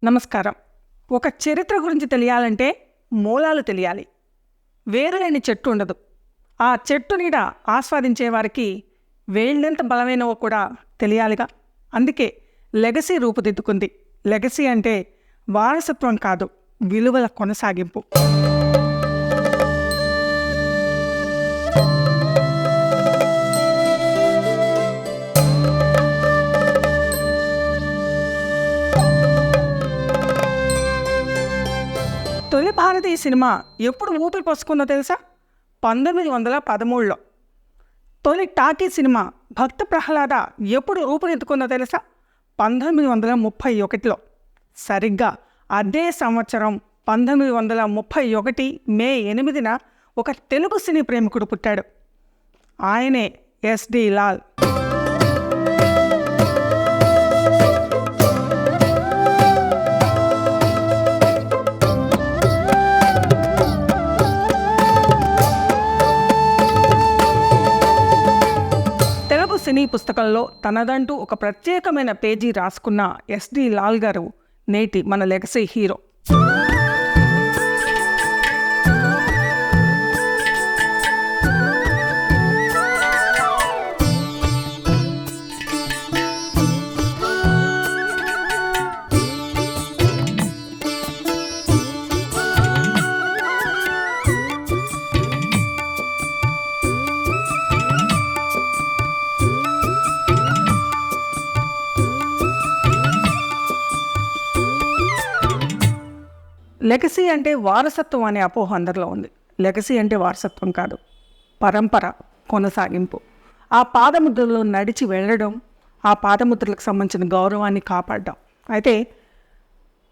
నమస్కారం. ఒక చరిత్ర గురించి తెలియాలంటే మూలాలు తెలియాలి. వేరులేని చెట్టు ఉండదు. ఆ చెట్టు నీడ ఆస్వాదించే వారికి వేళ్ళెంత బలమైనవో కూడా తెలియాలిగా. అందుకే లెగసీ రూపుదిద్దుకుంది. లెగసీ అంటే వారసత్వం కాదు, విలువల కొనసాగింపు. తొలి భారతీయ సినిమా ఎప్పుడు ఊపిరి పోసుకుందో తెలుసా? 1913లో. తొలి టాకీ సినిమా భక్త ప్రహ్లాద ఎప్పుడు రూపుదిద్దుకుందో తెలుసా? 1931లో. సరిగ్గా అదే సంవత్సరం 1931 మే 8న ఒక తెలుగు సినీ ప్రేమికుడు పుట్టాడు. ఆయనే ఎస్డి లాల్. సినీ పుస్తకంలో తనదంటూ ఒక ప్రత్యేకమైన పేజీ రాసుకున్న ఎస్డి లాల్ గారు నేటి మన లెగసీ హీరో. లెగసీ అంటే వారసత్వం అనే అపోహ అందరిలో ఉంది. లెగసీ అంటే వారసత్వం కాదు, పరంపర, కొనసాగింపు. ఆ పాదముద్రలో నడిచి వెళ్ళడం, ఆ పాదముద్రలకు సంబంధించిన గౌరవాన్ని కాపాడడం. అయితే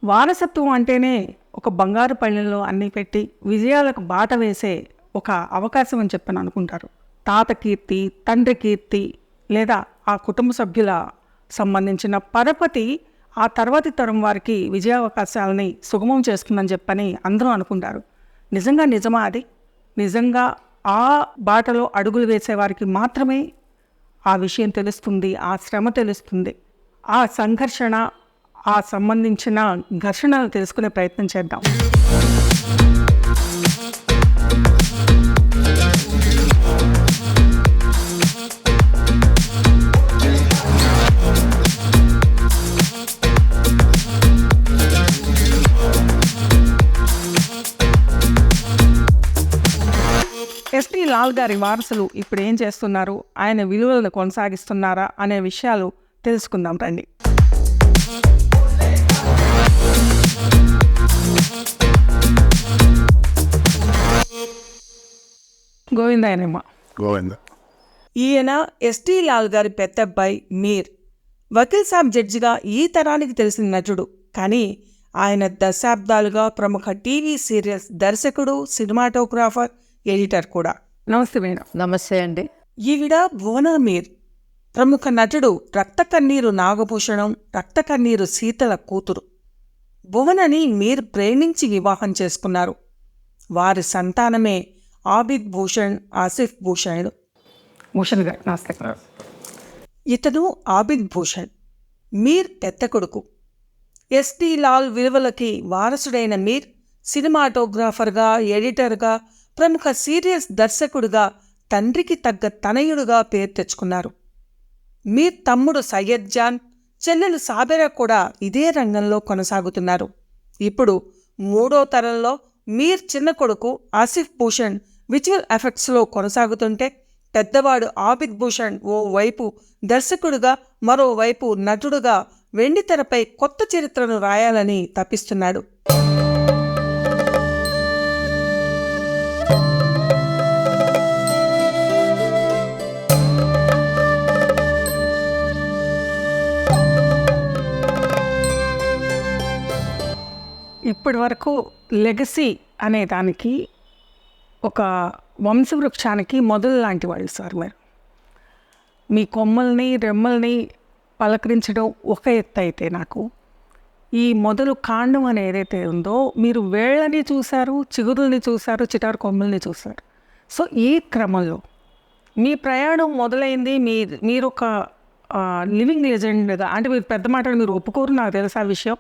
వారసత్వం అంటేనే ఒక బంగారు పళ్ళెంలో అన్నీ పెట్టి విజయాలకు బాట వేసే ఒక అవకాశం అని చెప్పని అనుకుంటారు. తాత కీర్తి, తండ్రి కీర్తి, లేదా ఆ కుటుంబ సభ్యుల సంబంధించిన పరపతి ఆ తర్వాతి తరం వారికి విజయావకాశాలని సుగమం చేస్తుందని చెప్పని అందరూ అనుకుంటారు. నిజంగా నిజమా అది? నిజంగా ఆ బాటలో అడుగులు వేసేవారికి మాత్రమే ఆ విషయం తెలుస్తుంది, ఆ శ్రమ తెలుస్తుంది. ఆ సంఘర్షణ, ఆ సంబంధించిన ఘర్షణలు తెలుసుకునే ప్రయత్నం చేద్దాం. ఎస్డి లాల్ గారి వారసులు ఇప్పుడు ఏం చేస్తున్నారు, ఆయన విలువలను కొనసాగిస్తున్నారా అనే విషయాలు తెలుసుకుందాం రండి. గోవిందాయనమ్మ. గోవింద. ఈయన ఎస్డి లాల్ గారి పెద్దబ్బాయి మీర్. వకీల్ సాబ్ జడ్జిగా ఈ తరానికి తెలిసిన నటుడు. కానీ ఆయన దశాబ్దాలుగా ప్రముఖ టీవీ సీరియల్స్ దర్శకుడు, సినిమాటోగ్రాఫర్, ఎడిటర్ కూడా. నమస్తే మేడం. నమస్తే అండి. ఈవిడ భువన మీర్. ప్రముఖ నటుడు రక్త కన్నీరు నాగభూషణం, రక్త కన్నీరు సీతల కూతురు. భువనని మీర్ ప్రేమించి వివాహం చేసుకున్నారు. వారి సంతానమే ఆబిద్ భూషణ్, ఆసిఫ్ భూషణ్. భూషణ్ గారు నమస్తే. ఇతను ఆబిద్ భూషణ్, మీర్ పెద్ద కొడుకు. ఎస్డి లాల్ విలువలకి వారసుడైన మీర్ సినిమాటోగ్రాఫర్గా, ఎడిటర్గా, ప్రముఖ సీరియల్స్ దర్శకుడిగా, తండ్రికి తగ్గ తనయుడుగా పేరు తెచ్చుకున్నారు. మీర్ తమ్ముడు సయ్యద్ జాన్, చెల్లెలు సాబెరా కూడా ఇదే రంగంలో కొనసాగుతున్నారు. ఇప్పుడు 3వ తరంలో మీర్ చిన్న కొడుకు ఆసిఫ్ భూషణ్ విజువల్ ఎఫెక్ట్స్లో కొనసాగుతుంటే, పెద్దవాడు ఆబిద్ భూషణ్ ఓ వైపు దర్శకుడుగా, మరోవైపు నటుడుగా వెండితెరపై కొత్త చరిత్రను రాయాలని తపిస్తున్నాడు. ఇప్పటి వరకు లెగసీ అనే దానికి ఒక వంశవృక్షానికి మొదలు లాంటి వాళ్ళు సార్. మీరు మీ కొమ్మల్ని, రెమ్మల్ని పలకరించడం ఒక ఎత్తు అయితే, నాకు ఈ మొదలు కాండం అని ఏదైతే ఉందో, మీరు వేళ్ళని చూశారు, చిగురుల్ని చూశారు, చిటారు కొమ్మల్ని చూశారు. సో ఈ క్రమంలో మీ ప్రయాణం మొదలైంది. మీరు ఒక లివింగ్ లెజెండ్గా, అంటే మీరు పెద్ద మాటలు మీరు ఒప్పుకోరు, నాకు తెలుసు ఆ విషయం.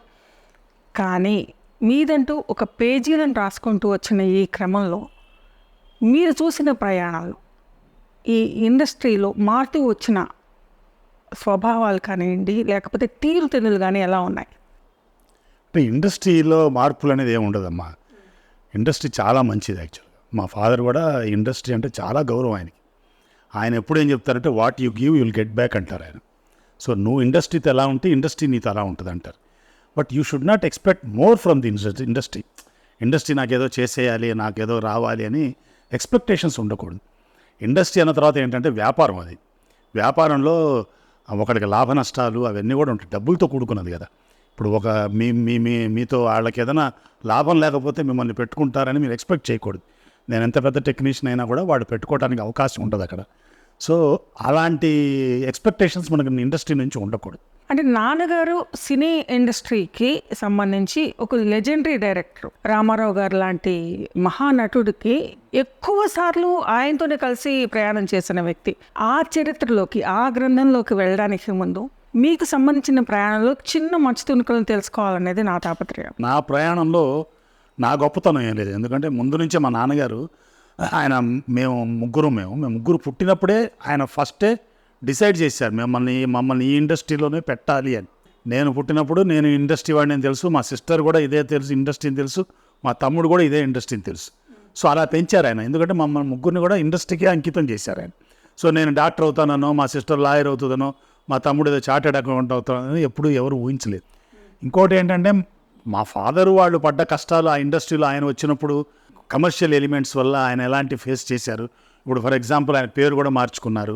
కానీ మీదంటూ ఒక పేజీలను రాసుకుంటూ వచ్చిన ఈ క్రమంలో మీరు చూసిన ప్రయాణాలు, ఈ ఇండస్ట్రీలో మారుతూ వచ్చిన స్వభావాలు కానివ్వండి, లేకపోతే తీరుతెన్నులు కానీ ఎలా ఉన్నాయి? అంటే ఇండస్ట్రీలో మార్పులు అనేది ఏమి ఉండదమ్మా. ఇండస్ట్రీ చాలా మంచిది యాక్చువల్గా. మా ఫాదర్ కూడా ఇండస్ట్రీ అంటే చాలా గౌరవం ఆయనకి. ఆయన ఎప్పుడు ఏం చెప్తారంటే what you give you'll get back అంటారు ఆయన. సో నువ్వు ఇండస్ట్రీతో ఎలా ఉంటే ఇండస్ట్రీ నీతో అలా ఉంటుంది అంటారు. But you should not expect more from the industry. Industry నాకేదో చేసేయాలి, నాకేదో రావాలి అని ఎక్స్పెక్టేషన్స్ ఉండకూడదు. ఇండస్ట్రీ అన్న తర్వాత ఏంటంటే వ్యాపారం. అది వ్యాపారంలో ఒకటికి లాభ నష్టాలు అవన్నీ కూడా ఉంటాయి. డబ్బులతో కూడుకున్నది కదా. ఇప్పుడు ఒక మీతో వాళ్ళకి ఏదైనా లాభం లేకపోతే మిమ్మల్ని పెట్టుకుంటారని మీరు ఎక్స్పెక్ట్ చేయకూడదు. నేను ఎంత పెద్ద టెక్నీషియన్ అయినా కూడా వాడు పెట్టుకోవడానికి అవకాశం ఉంటుంది అక్కడ. సో అలాంటి ఎక్స్పెక్టేషన్స్ మనకు ఇండస్ట్రీ నుంచి ఉండకూడదు. అంటే నాన్నగారు సినీ ఇండస్ట్రీకి సంబంధించి ఒక లెజెండరీ డైరెక్టర్, రామారావు గారు లాంటి మహానటుడికి ఎక్కువ సార్లు ఆయనతోనే కలిసి ప్రయాణం చేసిన వ్యక్తి. ఆ చరిత్రలోకి, ఆ గ్రంథంలోకి వెళ్ళడానికి ముందు మీకు సంబంధించిన ప్రయాణంలో చిన్న మంచు తుణుకులను తెలుసుకోవాలనేది నా తాపత్రయం. నా ప్రయాణంలో నా గొప్పతనం ఏం లేదు. ఎందుకంటే ముందు నుంచే మా నాన్నగారు మేము ముగ్గురు పుట్టినప్పుడే ఆయన ఫస్టే డిసైడ్ చేశారు మమ్మల్ని ఈ ఇండస్ట్రీలోనే పెట్టాలి అని. నేను పుట్టినప్పుడు నేను ఇండస్ట్రీ వాడిని తెలుసు, మా సిస్టర్ కూడా ఇదే తెలుసు, ఇండస్ట్రీని తెలుసు, మా తమ్ముడు కూడా ఇదే ఇండస్ట్రీని తెలుసు. సో అలా పెంచారు ఆయన. ఎందుకంటే మమ్మల్ని ముగ్గురిని కూడా ఇండస్ట్రీకే అంకితం చేశారు ఆయన. సో నేను డాక్టర్ అవుతానో, మా సిస్టర్ లాయర్ అవుతుందనో, మా తమ్ముడు ఏదో చార్టెడ్ అకౌంట్ అవుతానో ఎప్పుడు ఎవరు ఊహించలేదు. ఇంకోటి ఏంటంటే మా ఫాదరు వాళ్ళు పడ్డ కష్టాలు ఆ ఇండస్ట్రీలో ఆయన వచ్చినప్పుడు కమర్షియల్ ఎలిమెంట్స్ వల్ల ఆయన ఎలాంటి ఫేస్ చేశారు. ఇప్పుడు ఫర్ ఎగ్జాంపుల్ ఆయన పేరు కూడా మార్చుకున్నారు.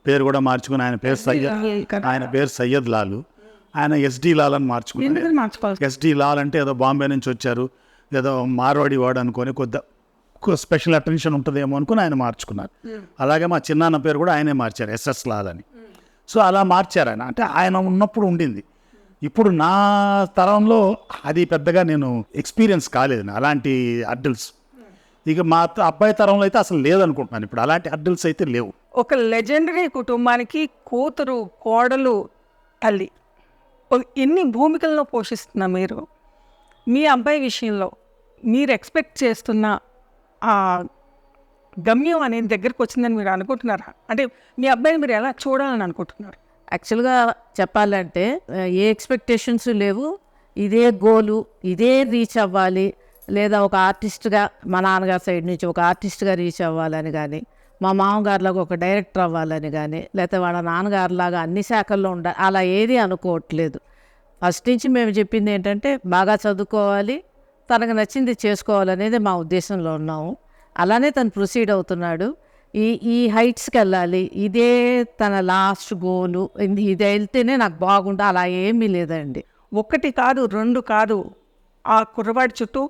ఆయన పేరు సయ్యద్ లాలు, ఆయన ఎస్డి లాల్ అని మార్చుకున్నారు. ఎస్డి లాల్ అంటే ఏదో బాంబే నుంచి వచ్చారు, ఏదో మార్వాడి వాడు అనుకొని కొద్దిగా స్పెషల్ అటెన్షన్ ఉంటుందేమో అనుకుని ఆయన మార్చుకున్నారు. అలాగే మా చిన్నాన్న పేరు కూడా ఆయనే మార్చారు, ఎస్ఎస్ లాల్ అని. సో అలా మార్చారు ఆయన. అంటే ఆయన ఉన్నప్పుడు ఉండింది. ఇప్పుడు నా తరంలో అది పెద్దగా నేను ఎక్స్పీరియన్స్ కాలేదు అలాంటి అడ్డల్స్. ఇక మా అబ్బాయి తరంలో అయితే అసలు లేదనుకుంటున్నాను. ఇప్పుడు అలాంటి అడ్డల్స్ అయితే లేవు. ఒక లెజెండరీ కుటుంబానికి కూతురు, కోడలు, తల్లి ఎన్ని భూమికలను పోషిస్తున్న మీరు, మీ అబ్బాయి విషయంలో మీరు ఎక్స్పెక్ట్ చేస్తున్న ఆ గమ్యం అనేది దగ్గరికి వచ్చిందని మీరు అనుకుంటున్నారా? అంటే మీ అబ్బాయిని మీరు ఎలా చూడాలని అనుకుంటున్నారు? యాక్చువల్గా చెప్పాలంటే ఏ ఎక్స్పెక్టేషన్స్ లేవు. ఇదే గోలు, ఇదే రీచ్ అవ్వాలి, లేదా ఒక ఆర్టిస్ట్గా మా నాన్నగారి సైడ్ నుంచి ఒక ఆర్టిస్ట్గా రీచ్ అవ్వాలని కానీ, మా మామగారిలాగా ఒక డైరెక్టర్ అవ్వాలని కానీ, లేకపోతే వాళ్ళ నాన్నగారిలాగా అన్ని శాఖల్లో ఉండాలి అలా ఏది అనుకోవట్లేదు. ఫస్ట్ నుంచి మేము చెప్పింది ఏంటంటే బాగా చదువుకోవాలి, తనకు నచ్చింది చేసుకోవాలనేది మా ఉద్దేశంలో ఉన్నాము. అలానే తను ప్రొసీడ్ అవుతున్నాడు. ఈ హైట్స్కి వెళ్ళాలి, ఇదే తన లాస్ట్ గోలు, ఇది వెళ్తేనే నాకు బాగుండు అలా ఏమీ లేదండి. ఒకటి కాదు, రెండు కాదు, ఆ కుర్రవాడి చుట్టూ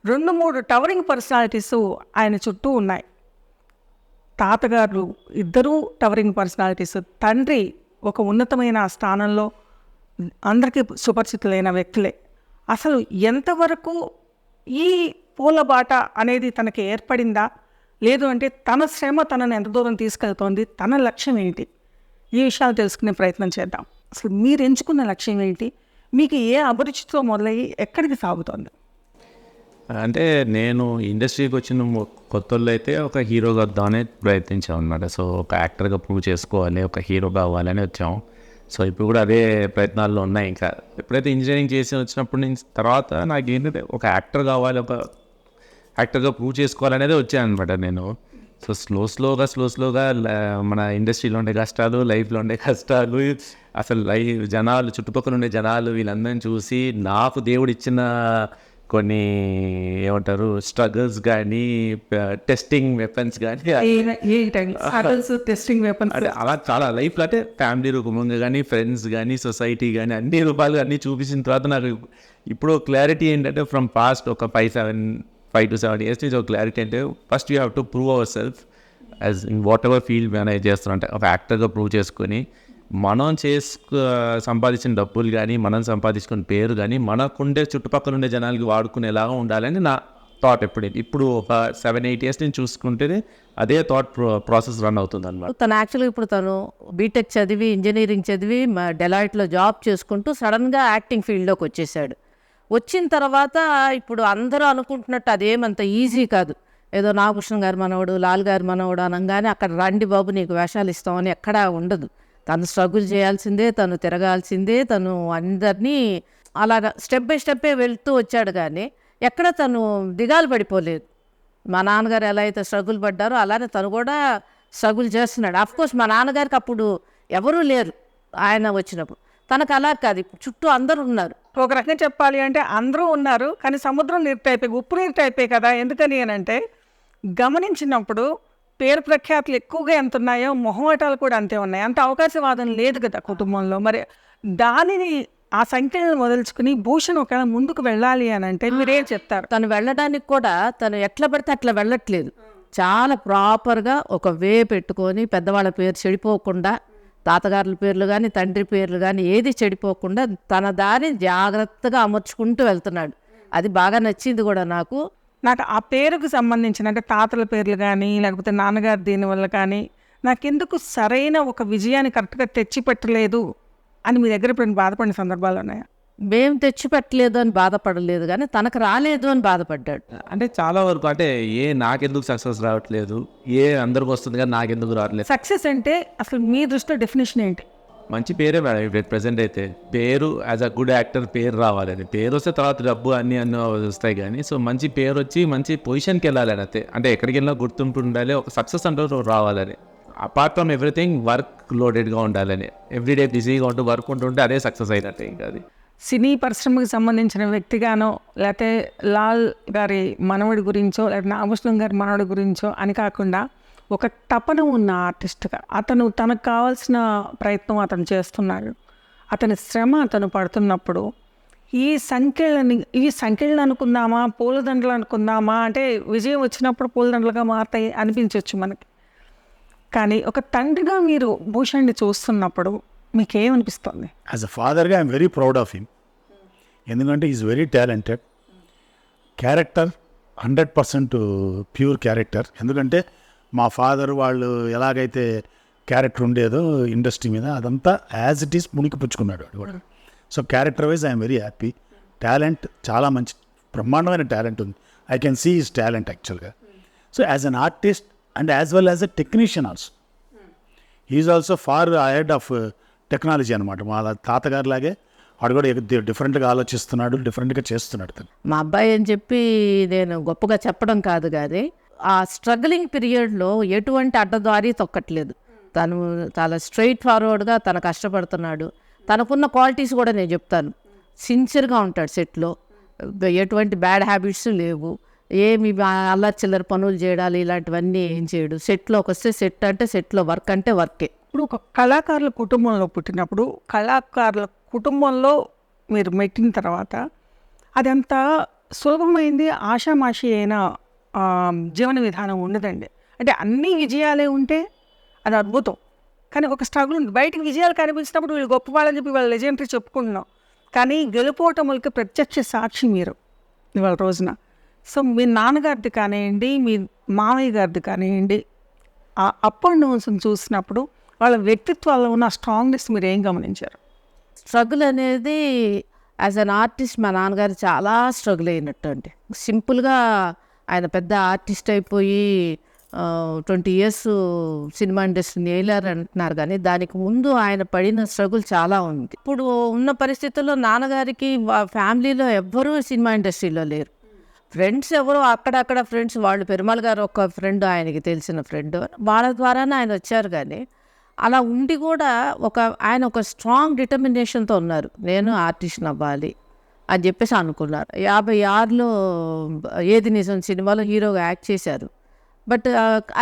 2-3 టవరింగ్ పర్సనాలిటీస్ ఆయన చుట్టూ ఉన్నాయి. తాతగారు ఇద్దరూ టవరింగ్ పర్సనాలిటీస్, తండ్రి ఒక ఉన్నతమైన స్థానంలో అందరికీ సుపరిచితులైన వ్యక్తులే. అసలు ఎంతవరకు ఈ పూలబాట అనేది తనకి ఏర్పడిందా, లేదు అంటే తన శ్రమ తనను ఎంత దూరం తీసుకెళ్తోంది, తన లక్ష్యం ఏంటి, ఈ విషయాలు తెలుసుకునే ప్రయత్నం చేద్దాం. అసలు మీరు ఎంచుకున్న లక్ష్యం ఏంటి, మీకు ఏ అభిరుచితో మొదలయ్యి ఎక్కడికి సాగుతోంది? అంటే నేను ఇండస్ట్రీకి వచ్చిన కొత్తల్లో అయితే ఒక హీరోగా వద్దామని ప్రయత్నించాం అనమాట. సో ఒక యాక్టర్గా ప్రూవ్ చేసుకోవాలి, ఒక హీరో కావాలని వచ్చాం. సో ఇప్పుడు కూడా అదే ప్రయత్నాల్లో ఉన్నాయి. ఇంకా ఎప్పుడైతే ఇంజనీరింగ్ చేసి వచ్చినప్పటి నుంచి తర్వాత నాకు ఏంటంటే ఒక యాక్టర్ కావాలి, ఒక యాక్టర్గా ప్రూవ్ చేసుకోవాలనేది వచ్చాను అనమాట నేను. సో స్లోగా మన ఇండస్ట్రీలో ఉండే కష్టాలు, లైఫ్లో ఉండే కష్టాలు, అసలు జనాలు, చుట్టుపక్కల ఉండే జనాలు వీళ్ళందరినీ చూసి నాకు దేవుడు ఇచ్చిన కొన్ని ఏమంటారు స్ట్రగుల్స్ కానీ, టెస్టింగ్ వెపన్స్ కానీ, అంటే అలా చాలా లైఫ్లో అంటే ఫ్యామిలీ రూపంగా కానీ, ఫ్రెండ్స్ కానీ, సొసైటీ కానీ అన్ని రూపాయలు అన్నీ చూపించిన తర్వాత నాకు ఇప్పుడు క్లారిటీ ఏంటంటే ఫ్రమ్ పాస్ట్ ఒక 5 to 7 years నుంచి ఒక క్లారిటీ అంటే first you have to prove our self as in what ever field manage చేస్తున్నాం. అంటే ఒక యాక్టర్గా ప్రూవ్ చేసుకొని మనం సంపాదించిన డబ్బులు కానీ, మనం సంపాదించుకున్న పేరు కానీ మనకుండే చుట్టుపక్కల ఉండే జనాలకి వాడుకునేలాగా ఉండాలని నా థాట్. ఇప్పుడు ఒక 7-8 years నుంచి చూసుకుంటేనే అదే థాట్ ప్రాసెస్ రన్ అవుతుంది అన్నమాట. తను యాక్చువల్గా ఇప్పుడు తను బీటెక్ చదివి, ఇంజనీరింగ్ చదివి డెలాయిట్లో జాబ్ చేసుకుంటూ సడన్గా యాక్టింగ్ ఫీల్డ్లోకి వచ్చేసాడు. వచ్చిన తర్వాత ఇప్పుడు అందరూ అనుకుంటున్నట్టు అదేమంత ఈజీ కాదు. ఏదో నాగభూషణ గారి మనవడు, లాల్ గారి మనవడు అనగానే అక్కడ రండి బాబు నీకు వేషాలు ఇస్తామని ఎక్కడా ఉండదు. తను స్ట్రగుల్ చేయాల్సిందే, తను తిరగాల్సిందే, తను అందరినీ అలాగా స్టెప్ బై స్టెప్పే వెళ్తూ వచ్చాడు. కానీ ఎక్కడ తను దిగాలు పడిపోలేదు. మా నాన్నగారు ఎలా అయితే స్ట్రగుల్ పడ్డారో అలానే తను కూడా స్ట్రగుల్ చేస్తున్నాడు. అఫ్కోర్స్ మా నాన్నగారికి అప్పుడు ఎవరూ లేరు ఆయన వచ్చినప్పుడు. తనకు అలా కాదు, చుట్టూ అందరూ ఉన్నారు. ఒక రకంగా చెప్పాలి అంటే అందరూ ఉన్నారు, కానీ సముద్రం నీరు టైపే, ఉప్పు నీరు టైపే కదా. ఎందుకని అని అంటే గమనించినప్పుడు పేరు ప్రఖ్యాతులు ఎక్కువగా ఎంత ఉన్నాయో మొహమాటాలు కూడా అంతే ఉన్నాయి. అంత అవకాశవాదం లేదు కదా కుటుంబంలో. మరి దానిని ఆ సంఖ్యలను వదులుచుకుని భూషణ్ ఒకవేళ ముందుకు వెళ్ళాలి అని అంటే మీరేం చెప్తారు? తను వెళ్ళడానికి కూడా తను ఎట్లా పడితే అట్లా వెళ్ళట్లేదు. చాలా ప్రాపర్గా ఒక వే పెట్టుకొని పెద్దవాళ్ళ పేరు చెడిపోకుండా, తాతగారుల పేర్లు కానీ తండ్రి పేర్లు కానీ ఏది చెడిపోకుండా తన దారి జాగ్రత్తగా అమర్చుకుంటూ వెళ్తున్నాడు. అది బాగా నచ్చింది కూడా నాకు. నాకు ఆ పేరుకు సంబంధించిన అంటే తాతల పేర్లు కానీ లేకపోతే నాన్నగారు దీనివల్ల కానీ నాకెందుకు సరైన ఒక విజయాన్ని కరెక్ట్గా తెచ్చిపెట్టలేదు అని మీ దగ్గర ఇప్పుడు బాధపడిన సందర్భాలు ఉన్నాయా? మేం తెచ్చిపెట్టలేదు అని బాధపడలేదు, కానీ తనకు రాలేదు అని బాధపడ్డాడు. అంటే చాలా వరకు అంటే నాకెందుకు సక్సెస్ రావట్లేదు, అందరికి వస్తుంది కానీ నాకెందుకు రావట్లేదు. సక్సెస్ అంటే అసలు మీ దృష్టిలో డెఫినేషన్ ఏంటి? మంచి పేరే మేడం ఇప్పుడు ప్రెసెంట్ అయితే. పేరు యాజ్ అ గుడ్ యాక్టర్ పేరు రావాలని, పేరు వస్తే తర్వాత డబ్బు అన్నీ వస్తాయి. కానీ సో మంచి పేరు వచ్చి మంచి పొజిషన్కి వెళ్ళాలని అయితే, అంటే ఎక్కడికి వెళ్ళినా గుర్తుంపు ఉండాలి, ఒక సక్సెస్ అంటూ రావాలని. అపార్ట్ ఫ్రమ్ ఎవ్రీథింగ్ వర్క్ లోడెడ్గా ఉండాలని, ఎవ్రీడే బిజీగా ఉంటూ వర్క్ ఉంటుంటే అదే సక్సెస్ అయినట్టే. ఇంకా అది సినీ పరిశ్రమకు సంబంధించిన వ్యక్తిగానో లేకపోతే లాల్ గారి మనవడి గురించో లేకపోతే నాగభూషణం గారి మనవడి గురించో అని కాకుండా ఒక తపన ఉన్న ఆర్టిస్ట్గా అతను తనకు కావాల్సిన ప్రయత్నం అతను చేస్తున్నాడు. అతని శ్రమ అతను పడుతున్నప్పుడు ఇవి సంఖ్యలను అనుకుందామా, పూలదండలు అనుకుందామా అంటే విజయం వచ్చినప్పుడు పూలదండలుగా మారుతాయి అనిపించవచ్చు మనకి. కానీ ఒక తండ్రిగా మీరు భూషణ్ని చూస్తున్నప్పుడు మీకేమనిపిస్తుంది? యాజ్ అ ఫాదర్గా I'm very proud of him. ఎందుకంటే is very talented character, 100% pure character. ఎందుకంటే మా ఫాదర్ వాళ్ళు ఎలాగైతే క్యారెక్టర్ ఉండేదో ఇండస్ట్రీ మీద అదంతా యాజ్ ఇట్ ఈస్ పుచ్చుకున్నాడు వాడు కూడా. So character wise I'm very happy. Talent చాలా మంచి బ్రహ్మాండమైన టాలెంట్ ఉంది. I can see his talent యాక్చువల్గా. So as an artist and as well as a technician also he's also far ahead of technology అనమాట. మా తాతగారు లాగే వాడు కూడా డిఫరెంట్గా ఆలోచిస్తున్నాడు, డిఫరెంట్గా చేస్తున్నాడు. మా అబ్బాయి అని చెప్పి నేను గొప్పగా చెప్పడం కాదు, కానీ ఆ స్ట్రగ్లింగ్ పీరియడ్లో ఎటువంటి అడ్డదారి తొక్కట్లేదు. తను చాలా స్ట్రైట్ ఫార్వర్డ్గా తను కష్టపడుతున్నాడు. తనకున్న క్వాలిటీస్ కూడా నేను చెప్తాను. సిన్సియర్గా ఉంటాడు సెట్లో, ఎటువంటి బ్యాడ్ హ్యాబిట్స్ లేవు, ఏమి అల్లరి చిల్లర పనులు చేయడాలు ఇలాంటివన్నీ ఏం చేయడు. సెట్లోకి వస్తే సెట్ అంటే సెట్లో, వర్క్ అంటే వర్కే. ఇప్పుడు ఒక కళాకారుల కుటుంబంలో పుట్టినప్పుడు కళాకారుల కుటుంబంలో మీరు మెట్టిన తర్వాత అదంత సులభమైంది ఆషామాషి అయిన జీవన విధానం ఉండదండి. అంటే అన్ని విజయాలే ఉంటే అది అద్భుతం, కానీ ఒక స్ట్రగుల్ ఉంది. బయటకు విజయాలు కనిపించినప్పుడు వీళ్ళు గొప్ప వాళ్ళని చెప్పి వాళ్ళ లెజెండరీ చెప్పుకుంటున్నాం, కానీ గెలుపోటములకి ప్రత్యక్ష సాక్షి మీరు ఇవాళ రోజున. సో మీ నాన్నగారిది కానివ్వండి, మీ మామయ్య గారిది కానివ్వండి, ఆ అప్ అండ్ డౌన్స్ చూసినప్పుడు వాళ్ళ వ్యక్తిత్వాల్లో ఉన్న స్ట్రాంగ్నెస్ మీరు ఏం గమనించారు? స్ట్రగుల్ అనేది యాజ్ అన్ ఆర్టిస్ట్ మా నాన్నగారు చాలా స్ట్రగుల్ అయినట్టు అండి. సింపుల్గా ఆయన పెద్ద ఆర్టిస్ట్ అయిపోయి 20 years సినిమా ఇండస్ట్రీని వేయలేరు అంటున్నారు, కానీ దానికి ముందు ఆయన పడిన స్ట్రగుల్ చాలా ఉంది. ఇప్పుడు ఉన్న పరిస్థితుల్లో నాన్నగారికి ఫ్యామిలీలో ఎవ్వరూ సినిమా ఇండస్ట్రీలో లేరు. ఫ్రెండ్స్ ఎవరో అక్కడక్కడ ఫ్రెండ్స్, వాళ్ళు పెరుమాళ్ గారు ఒక ఫ్రెండ్, ఆయనకి తెలిసిన ఫ్రెండ్, వాళ్ళ ద్వారానే ఆయన వచ్చారు. కానీ అలా ఉండి కూడా ఆయన ఒక స్ట్రాంగ్ డిటర్మినేషన్తో ఉన్నారు. నేను ఆర్టిస్ట్ని అవ్వాలి అని చెప్పేసి అనుకున్నారు. 56లో ఏది నిజం సినిమాలో హీరోగా యాక్ట్ చేశారు. బట్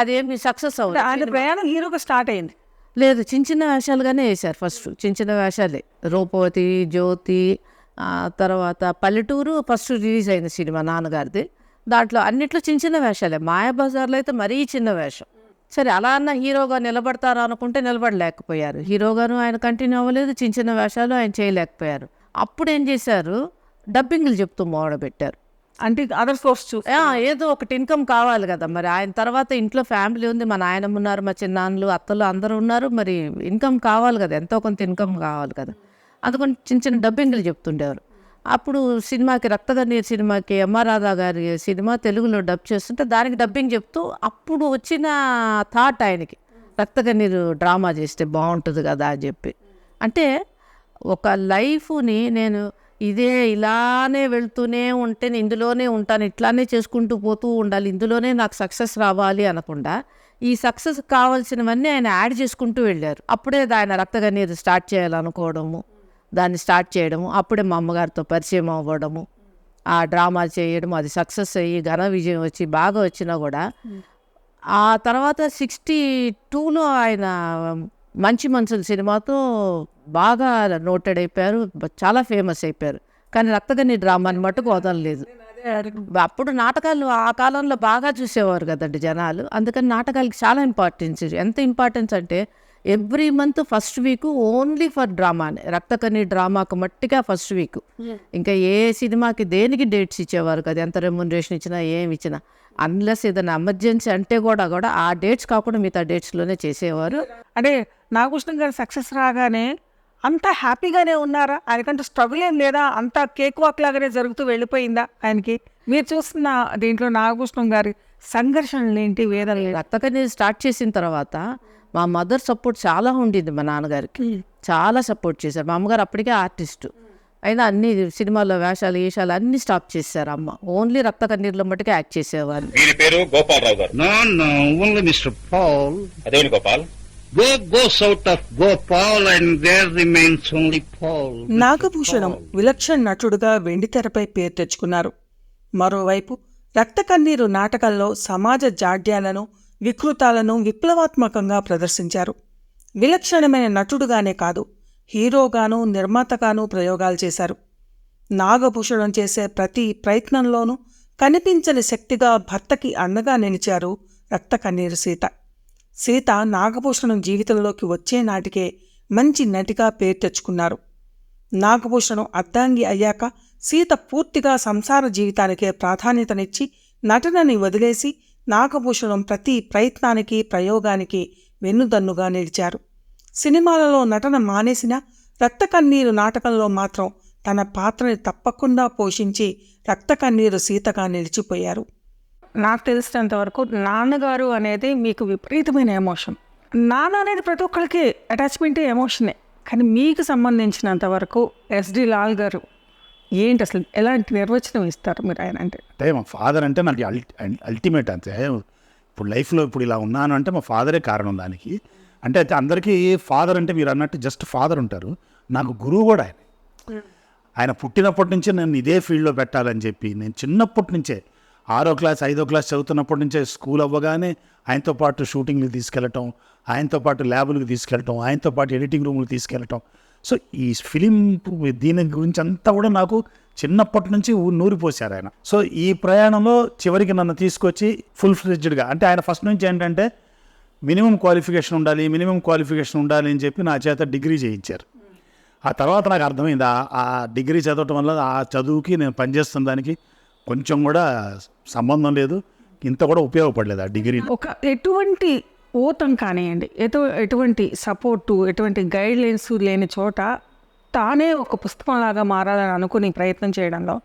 అదేమి సక్సెస్ అవ్వదు. ఆయన ప్రయాణం హీరోగా స్టార్ట్ అయింది లేదు, చిన్న చిన్న వేషాలుగానే వేశారు. ఫస్ట్ చిన్న చిన్న వేషాలే, రూపవతి, జ్యోతి, తర్వాత పల్లెటూరు ఫస్ట్ రిలీజ్ అయిన సినిమా నాన్నగారిది. దాంట్లో అన్నిట్లో చిన్న చిన్న వేషాలే. మాయాబజార్లో అయితే మరీ చిన్న వేషం. సరే అలా అన్న హీరోగా నిలబడతారా అనుకుంటే నిలబడలేకపోయారు. హీరోగాను ఆయన కంటిన్యూ అవ్వలేదు, చిన్న చిన్న వేషాలు ఆయన చేయలేకపోయారు. అప్పుడు ఏం చేశారు, డబ్బింగ్లు చెప్తూ మొదలుపెట్టారు. అంటే అదర్ సోర్స్ ఏదో ఒకటి ఇన్కమ్ కావాలి కదా. మరి ఆయన తర్వాత ఇంట్లో ఫ్యామిలీ ఉంది, మా నాయనమ్మ ఉన్నారు, మా చిన్నాన్నలు, అత్తలు అందరూ ఉన్నారు. మరి ఇన్కమ్ కావాలి కదా, ఎంతో కొంత ఇన్కమ్ కావాలి కదా. అందుకని చిన్న చిన్న డబ్బింగ్లు చెప్తుండేవారు. అప్పుడు సినిమాకి రక్తకన్నీరు సినిమాకి ఎంఆర్ రాధా గారి సినిమా తెలుగులో డబ్ చేస్తుంటే దానికి డబ్బింగ్ చెప్తూ అప్పుడు వచ్చిన థాట్ ఆయనకి రక్తకన్నీరు డ్రామా చేస్తే బాగుంటుంది కదా అని చెప్పి. అంటే ఒక లైఫ్ని నేను ఇదే ఇలానే వెళ్తూనే ఉంటే నేను ఇందులోనే ఉంటాను, ఇట్లానే చేసుకుంటూ పోతూ ఉండాలి, ఇందులోనే నాకు సక్సెస్ రావాలి అనకుండా ఈ సక్సెస్ కావాల్సినవన్నీ ఆయన యాడ్ చేసుకుంటూ వెళ్ళారు. అప్పుడే ఆయన రక్తకన్నీరు స్టార్ట్ చేయాలనుకోవడము, దాన్ని స్టార్ట్ చేయడము, అప్పుడే మా అమ్మగారితో పరిచయం అవ్వడము, ఆ డ్రామా చేయడం, అది సక్సెస్ అయ్యి ఘన విజయం వచ్చి బాగా వచ్చినా కూడా ఆ తర్వాత 62లో ఆయన మంచి మనుషుల సినిమాతో బాగా నోటెడ్ అయిపోయారు, చాలా ఫేమస్ అయిపోయారు. కానీ రక్తకన్నీరు డ్రామాని మట్టుకు వదలలేదు. అప్పుడు నాటకాలు ఆ కాలంలో బాగా చూసేవారు కదండి జనాలు, అందుకని నాటకాలకి చాలా ఇంపార్టెన్స్. ఎంత ఇంపార్టెన్స్ అంటే every month first week only for డ్రామానే, రక్తకన్నీరు డ్రామాకు మట్టిగా ఫస్ట్ వీక్. ఇంకా ఏ సినిమాకి దేనికి డేట్స్ ఇచ్చేవారు కదా, ఎంత రెమ్యునరేషన్ ఇచ్చినా ఏమి ఇచ్చినా, అన్లెస్ ఏదైనా ఎమర్జెన్సీ అంటే కూడా ఆ డేట్స్ కాకుండా మిగతా డేట్స్లోనే చేసేవారు. అంటే నాగభూషణ గారు సక్సెస్ రాగానే అంతా హ్యాపీగానే ఉన్నారా? ఆయనకంటే స్ట్రగుల్ ఏం లేదా? అంతా కేక్ వాక్ లాగానే జరుగుతూ వెళ్ళిపోయిందా ఆయనకి? మీరు చూస్తున్న దీంట్లో నాగభూషణం గారి సంఘర్షణలు ఏంటి, వేదనలు ఏంటి? రక్తకన్నీరు స్టార్ట్ చేసిన తర్వాత మా మదర్ సపోర్ట్ చాలా ఉండింది, మా నాన్నగారికి చాలా సపోర్ట్ చేశారు. మా అమ్మగారు అప్పటికే ఆర్టిస్టు అయినా అన్ని సినిమాల్లో వేషాలు గీషాలు అన్ని స్టాప్ చేశారు. అమ్మ ఓన్లీ రక్తకన్నీరులో మట్టుకే యాక్ట్ చేసేవారు. వీరి పేరు గోపాలరావు గారు. No, only Mr. Paul. అదేంటి Gopal? Goes out of Gopal and there remains only Paul. Nagabhushanam విలక్షణ నటుడుగా వెండితెరపై పేరు తెచ్చుకున్నారు. మరోవైపు రక్తకన్నీరు నాటకంలో సమాజ జాడ్యాలను, వికృతాలను విప్లవాత్మకంగా ప్రదర్శించారు. విలక్షణమైన నటుడుగానే కాదు, హీరోగాను, నిర్మాతగాను ప్రయోగాలు చేశారు. నాగభూషణం చేసే ప్రతి ప్రయత్నంలోనూ కనిపించని శక్తిగా భర్తకి అండగా నిలిచారు రక్తకన్నీరు సీత. సీత నాగభూషణం జీవితంలోకి వచ్చే నాటికే మంచి నటిగా పేరు తెచ్చుకున్నారు. నాగభూషణం అర్ధాంగి అయ్యాక సీత పూర్తిగా సంసార జీవితానికే ప్రాధాన్యతనిచ్చి నటనని వదిలేసి నాగభూషణం ప్రతి ప్రయత్నానికి, ప్రయోగానికి వెన్నుదన్నుగా నిలిచారు. సినిమాలలో నటన మానేసిన రక్తకన్నీరు నాటకంలో మాత్రం తన పాత్రని తప్పకుండా పోషించి రక్తకన్నీరు సీతగా నిలిచిపోయారు. నాకు తెలిసినంతవరకు నాన్నగారు అనేది మీకు విపరీతమైన ఎమోషన్. నాన్న అనేది ప్రతి ఒక్కరికి అటాచ్మెంట్ ఎమోషనే. కానీ మీకు సంబంధించినంతవరకు ఎస్డి లాల్ గారు ఏంటి, అసలు ఎలాంటి నిర్వచనం ఇస్తారు మీరు ఆయన అంటే? అంటే మా ఫాదర్ అంటే నాకు అల్టిమేట్. అంతే ఇప్పుడు లైఫ్లో ఇప్పుడు ఇలా ఉన్నాను అంటే మా ఫాదరే కారణం దానికి. అంటే అందరికీ ఫాదర్ అంటే మీరు అన్నట్టు జస్ట్ ఫాదర్ ఉంటారు, నాకు గురువు కూడా ఆయన. ఆయన పుట్టినప్పటి నుంచే నన్ను ఇదే ఫీల్డ్లో పెట్టాలని చెప్పి నేను చిన్నప్పటి నుంచే 6వ క్లాస్ 5వ క్లాస్ చదువుతున్నప్పటి నుంచే స్కూల్ అవ్వగానే ఆయనతో పాటు షూటింగ్లు తీసుకెళ్ళటం, ఆయనతో పాటు ల్యాబులకు తీసుకెళ్ళటం, ఆయనతో పాటు ఎడిటింగ్ రూమ్లు తీసుకెళ్ళటం. సో ఈ ఫిలిం దీని గురించి అంతా కూడా నాకు చిన్నప్పటి నుంచి నూరిపోశారు ఆయన. సో ఈ ప్రయాణంలో చివరికి నన్ను తీసుకొచ్చి ఫుల్ ఫ్లెడ్జ్డ్గా, అంటే ఆయన ఫస్ట్ నుంచి ఏంటంటే మినిమం క్వాలిఫికేషన్ ఉండాలి అని చెప్పి నా చేత డిగ్రీ చేయించారు. ఆ తర్వాత నాకు అర్థమైంది ఆ డిగ్రీ చదవటం వల్ల ఆ చదువుకి నేను పనిచేస్తున్న దానికి కొంచెం కూడా సంబంధం లేదు, ఇంత కూడా ఉపయోగపడలేదు ఆ డిగ్రీ. ఒక ఎటువంటి ఓతం కానివ్వండి, ఎటువంటి సపోర్టు, ఎటువంటి గైడ్ లైన్స్ లేని చోట తానే ఒక పుస్తకంలాగా మారాలని అనుకుని ప్రయత్నం చేయడంలో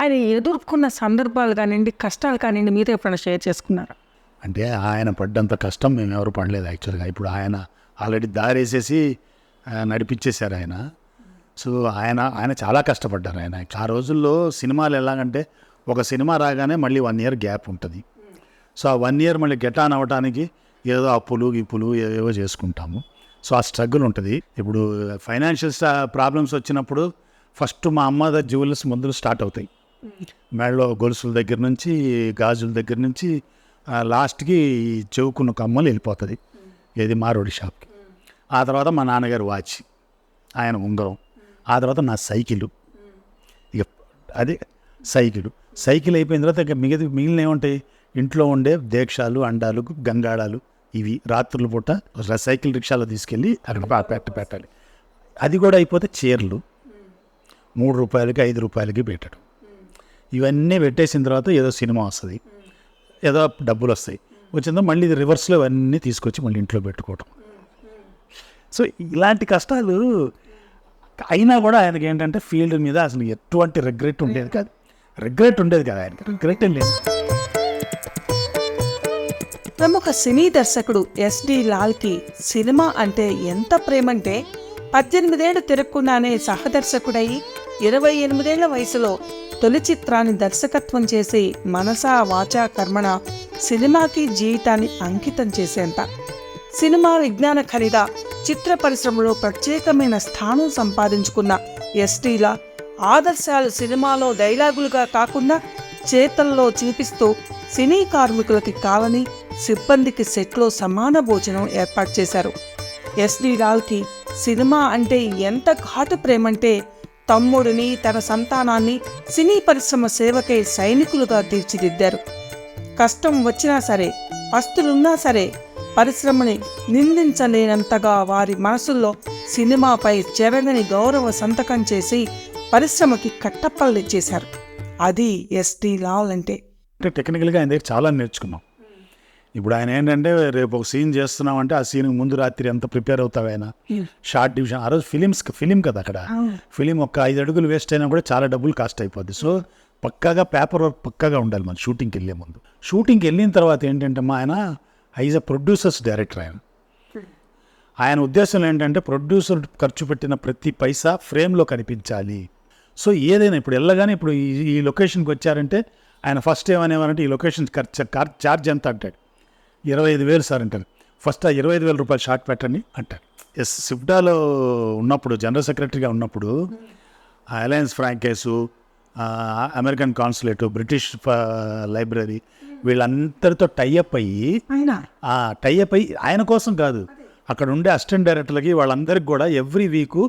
ఆయన ఎదుర్కొన్న సందర్భాలు కానివ్వండి, కష్టాలు కానివ్వండి, మీతో ఎప్పుడైనా షేర్ చేసుకున్నారా? అంటే ఆయన పడ్డంత కష్టం మేము ఎవరు పడలేదు యాక్చువల్గా. ఇప్పుడు ఆయన ఆల్రెడీ దారేసేసి నడిపించేశారు ఆయన. సో ఆయన చాలా కష్టపడ్డారు ఆయన. ఆ రోజుల్లో సినిమాలు ఎలాగంటే ఒక సినిమా రాగానే మళ్ళీ 1 year గ్యాప్ ఉంటుంది. సో ఆ 1 year మళ్ళీ గెట్ ఆన్ అవ్వడానికి ఏదో అప్పులు ఏవో చేసుకుంటాము. సో ఆ స్ట్రగుల్ ఉంటుంది. ఇప్పుడు ఫైనాన్షియల్ ప్రాబ్లమ్స్ వచ్చినప్పుడు ఫస్ట్ మా అమ్మ జ్యువెలర్స్ మందులు స్టార్ట్ అవుతాయి. మెడలో గొలుసుల దగ్గర నుంచి, గాజుల దగ్గర నుంచి లాస్ట్కి చెవుకున్న కమ్మలు వెళ్ళిపోతుంది, ఏది మారోడి షాప్కి. ఆ తర్వాత మా నాన్నగారు వాచ్, ఆయన ఉంగరం, ఆ తర్వాత నా సైకిలు. ఇక అదే సైకిల్ అయిపోయిన తర్వాత ఇక మిగిలిన ఏముంటాయి, ఇంట్లో ఉండే దేక్షాలు, అండాలు, గంగాడాలు, ఇవి రాత్రుల పూట సైకిల్ రిక్షాలో తీసుకెళ్ళి అక్కడ పెట్టాలి. అది కూడా అయిపోతే చీరలు 3 రూపాయలకి 5 రూపాయలకి పెట్టడం. ఇవన్నీ పెట్టేసిన తర్వాత ఏదో సినిమా వస్తుంది, ఏదో డబ్బులు వస్తాయి, వచ్చిందో మళ్ళీ ఇది రివర్స్లో ఇవన్నీ తీసుకొచ్చి మళ్ళీ ఇంట్లో పెట్టుకోవటం. సో ఇలాంటి కష్టాలు అయినా కూడా ఆయనకి ఏంటంటే ఫీల్డ్ మీద అసలు ఎటువంటి రిగ్రెట్ ఉండేది కాదు. ఆయనకి రిగ్రెట్ ఏం లేదు. ప్రముఖ సినీ దర్శకుడు ఎస్డి లాల్కి సినిమా అంటే ఎంత ప్రేమంటే 18 ఏళ్లు తిరగకుండానే సహదర్శకుడై 28 వయసులో తొలి చిత్రాన్ని దర్శకత్వం చేసి మనసా వాచా కర్మణ సినిమాకి జీవితాన్ని అంకితం చేసేంత. సినిమా విజ్ఞాన ఖరీద చిత్ర పరిశ్రమలో ప్రత్యేకమైన స్థానం సంపాదించుకున్న ఎస్డి లాల్ ఆదర్శాలు సినిమాలో డైలాగులుగా కాకుండా చేతల్లో చూపిస్తూ సినీ కార్మికులకి కాలనీ, సిబ్బందికి సెట్లో సమాన భోజనం ఏర్పాటు చేశారు. ఎస్డి లాల్కి సినిమా అంటే ఎంత ఘాటు ప్రేమంటే తమ్ముడిని, తన సంతానాన్ని సినీ పరిశ్రమ సేవకై సైనికులుగా తీర్చిదిద్దారు. కష్టం వచ్చినా సరే, పస్తులున్నా సరే పరిశ్రమని నిందించలేనంతగా వారి మనసుల్లో సినిమాపై చెరగని గౌరవ సంతకం చేసి పరిశ్రమకి కట్టప్పల్లిచ్చేశారు. అది ఎస్డి లాల్ అంటే. టెక్నికల్గా ఆయన దగ్గర చాలా నేర్చుకున్నాం. ఇప్పుడు ఆయన ఏంటంటే రేపు ఒక సీన్ చేస్తున్నామంటే ఆ సీన్కి ముందు రాత్రి ఎంత ప్రిపేర్ అవుతావు ఆయన. షార్ట్ డివిజన్ ఆ రోజు ఫిలిం కదా, అక్కడ ఫిలిం ఒక 5 అడుగులు వేస్ట్ అయినా కూడా చాలా డబ్బులు కాస్ట్ అయిపోద్ది. సో పక్కాగా పేపర్ వర్క్ పక్కాగా ఉండాలి మన షూటింగ్కి వెళ్ళే ముందు. షూటింగ్కి వెళ్ళిన తర్వాత ఏంటంటే ఆయన ఈజ్ అ ప్రొడ్యూసర్స్ డైరెక్టర్. ఆయన ఉద్దేశం ఏంటంటే ప్రొడ్యూసర్ ఖర్చు పెట్టిన ప్రతి పైసా ఫ్రేమ్లో కనిపించాలి. సో ఏదైనా ఇప్పుడు వెళ్ళగానే ఇప్పుడు ఈ లొకేషన్కి వచ్చారంటే ఆయన ఫస్ట్ ఏమనేవారంటే ఈ లొకేషన్ ఛార్జ్ ఎంత అంటాడు. 25,000 సార్ అంటారు. ఫస్ట్ ఆ 25,000 రూపాయలు షార్ట్ పెట్టండి అంటారు. సిఫ్డాలో ఉన్నప్పుడు జనరల్ సెక్రటరీగా ఉన్నప్పుడు alliance Francaise, American consulate, British library వీళ్ళందరితో టైఅప్ అయ్యి ఆయన కోసం కాదు, అక్కడ ఉండే అసిస్టెంట్ డైరెక్టర్లకి వాళ్ళందరికీ కూడా ఎవ్రీ వీకు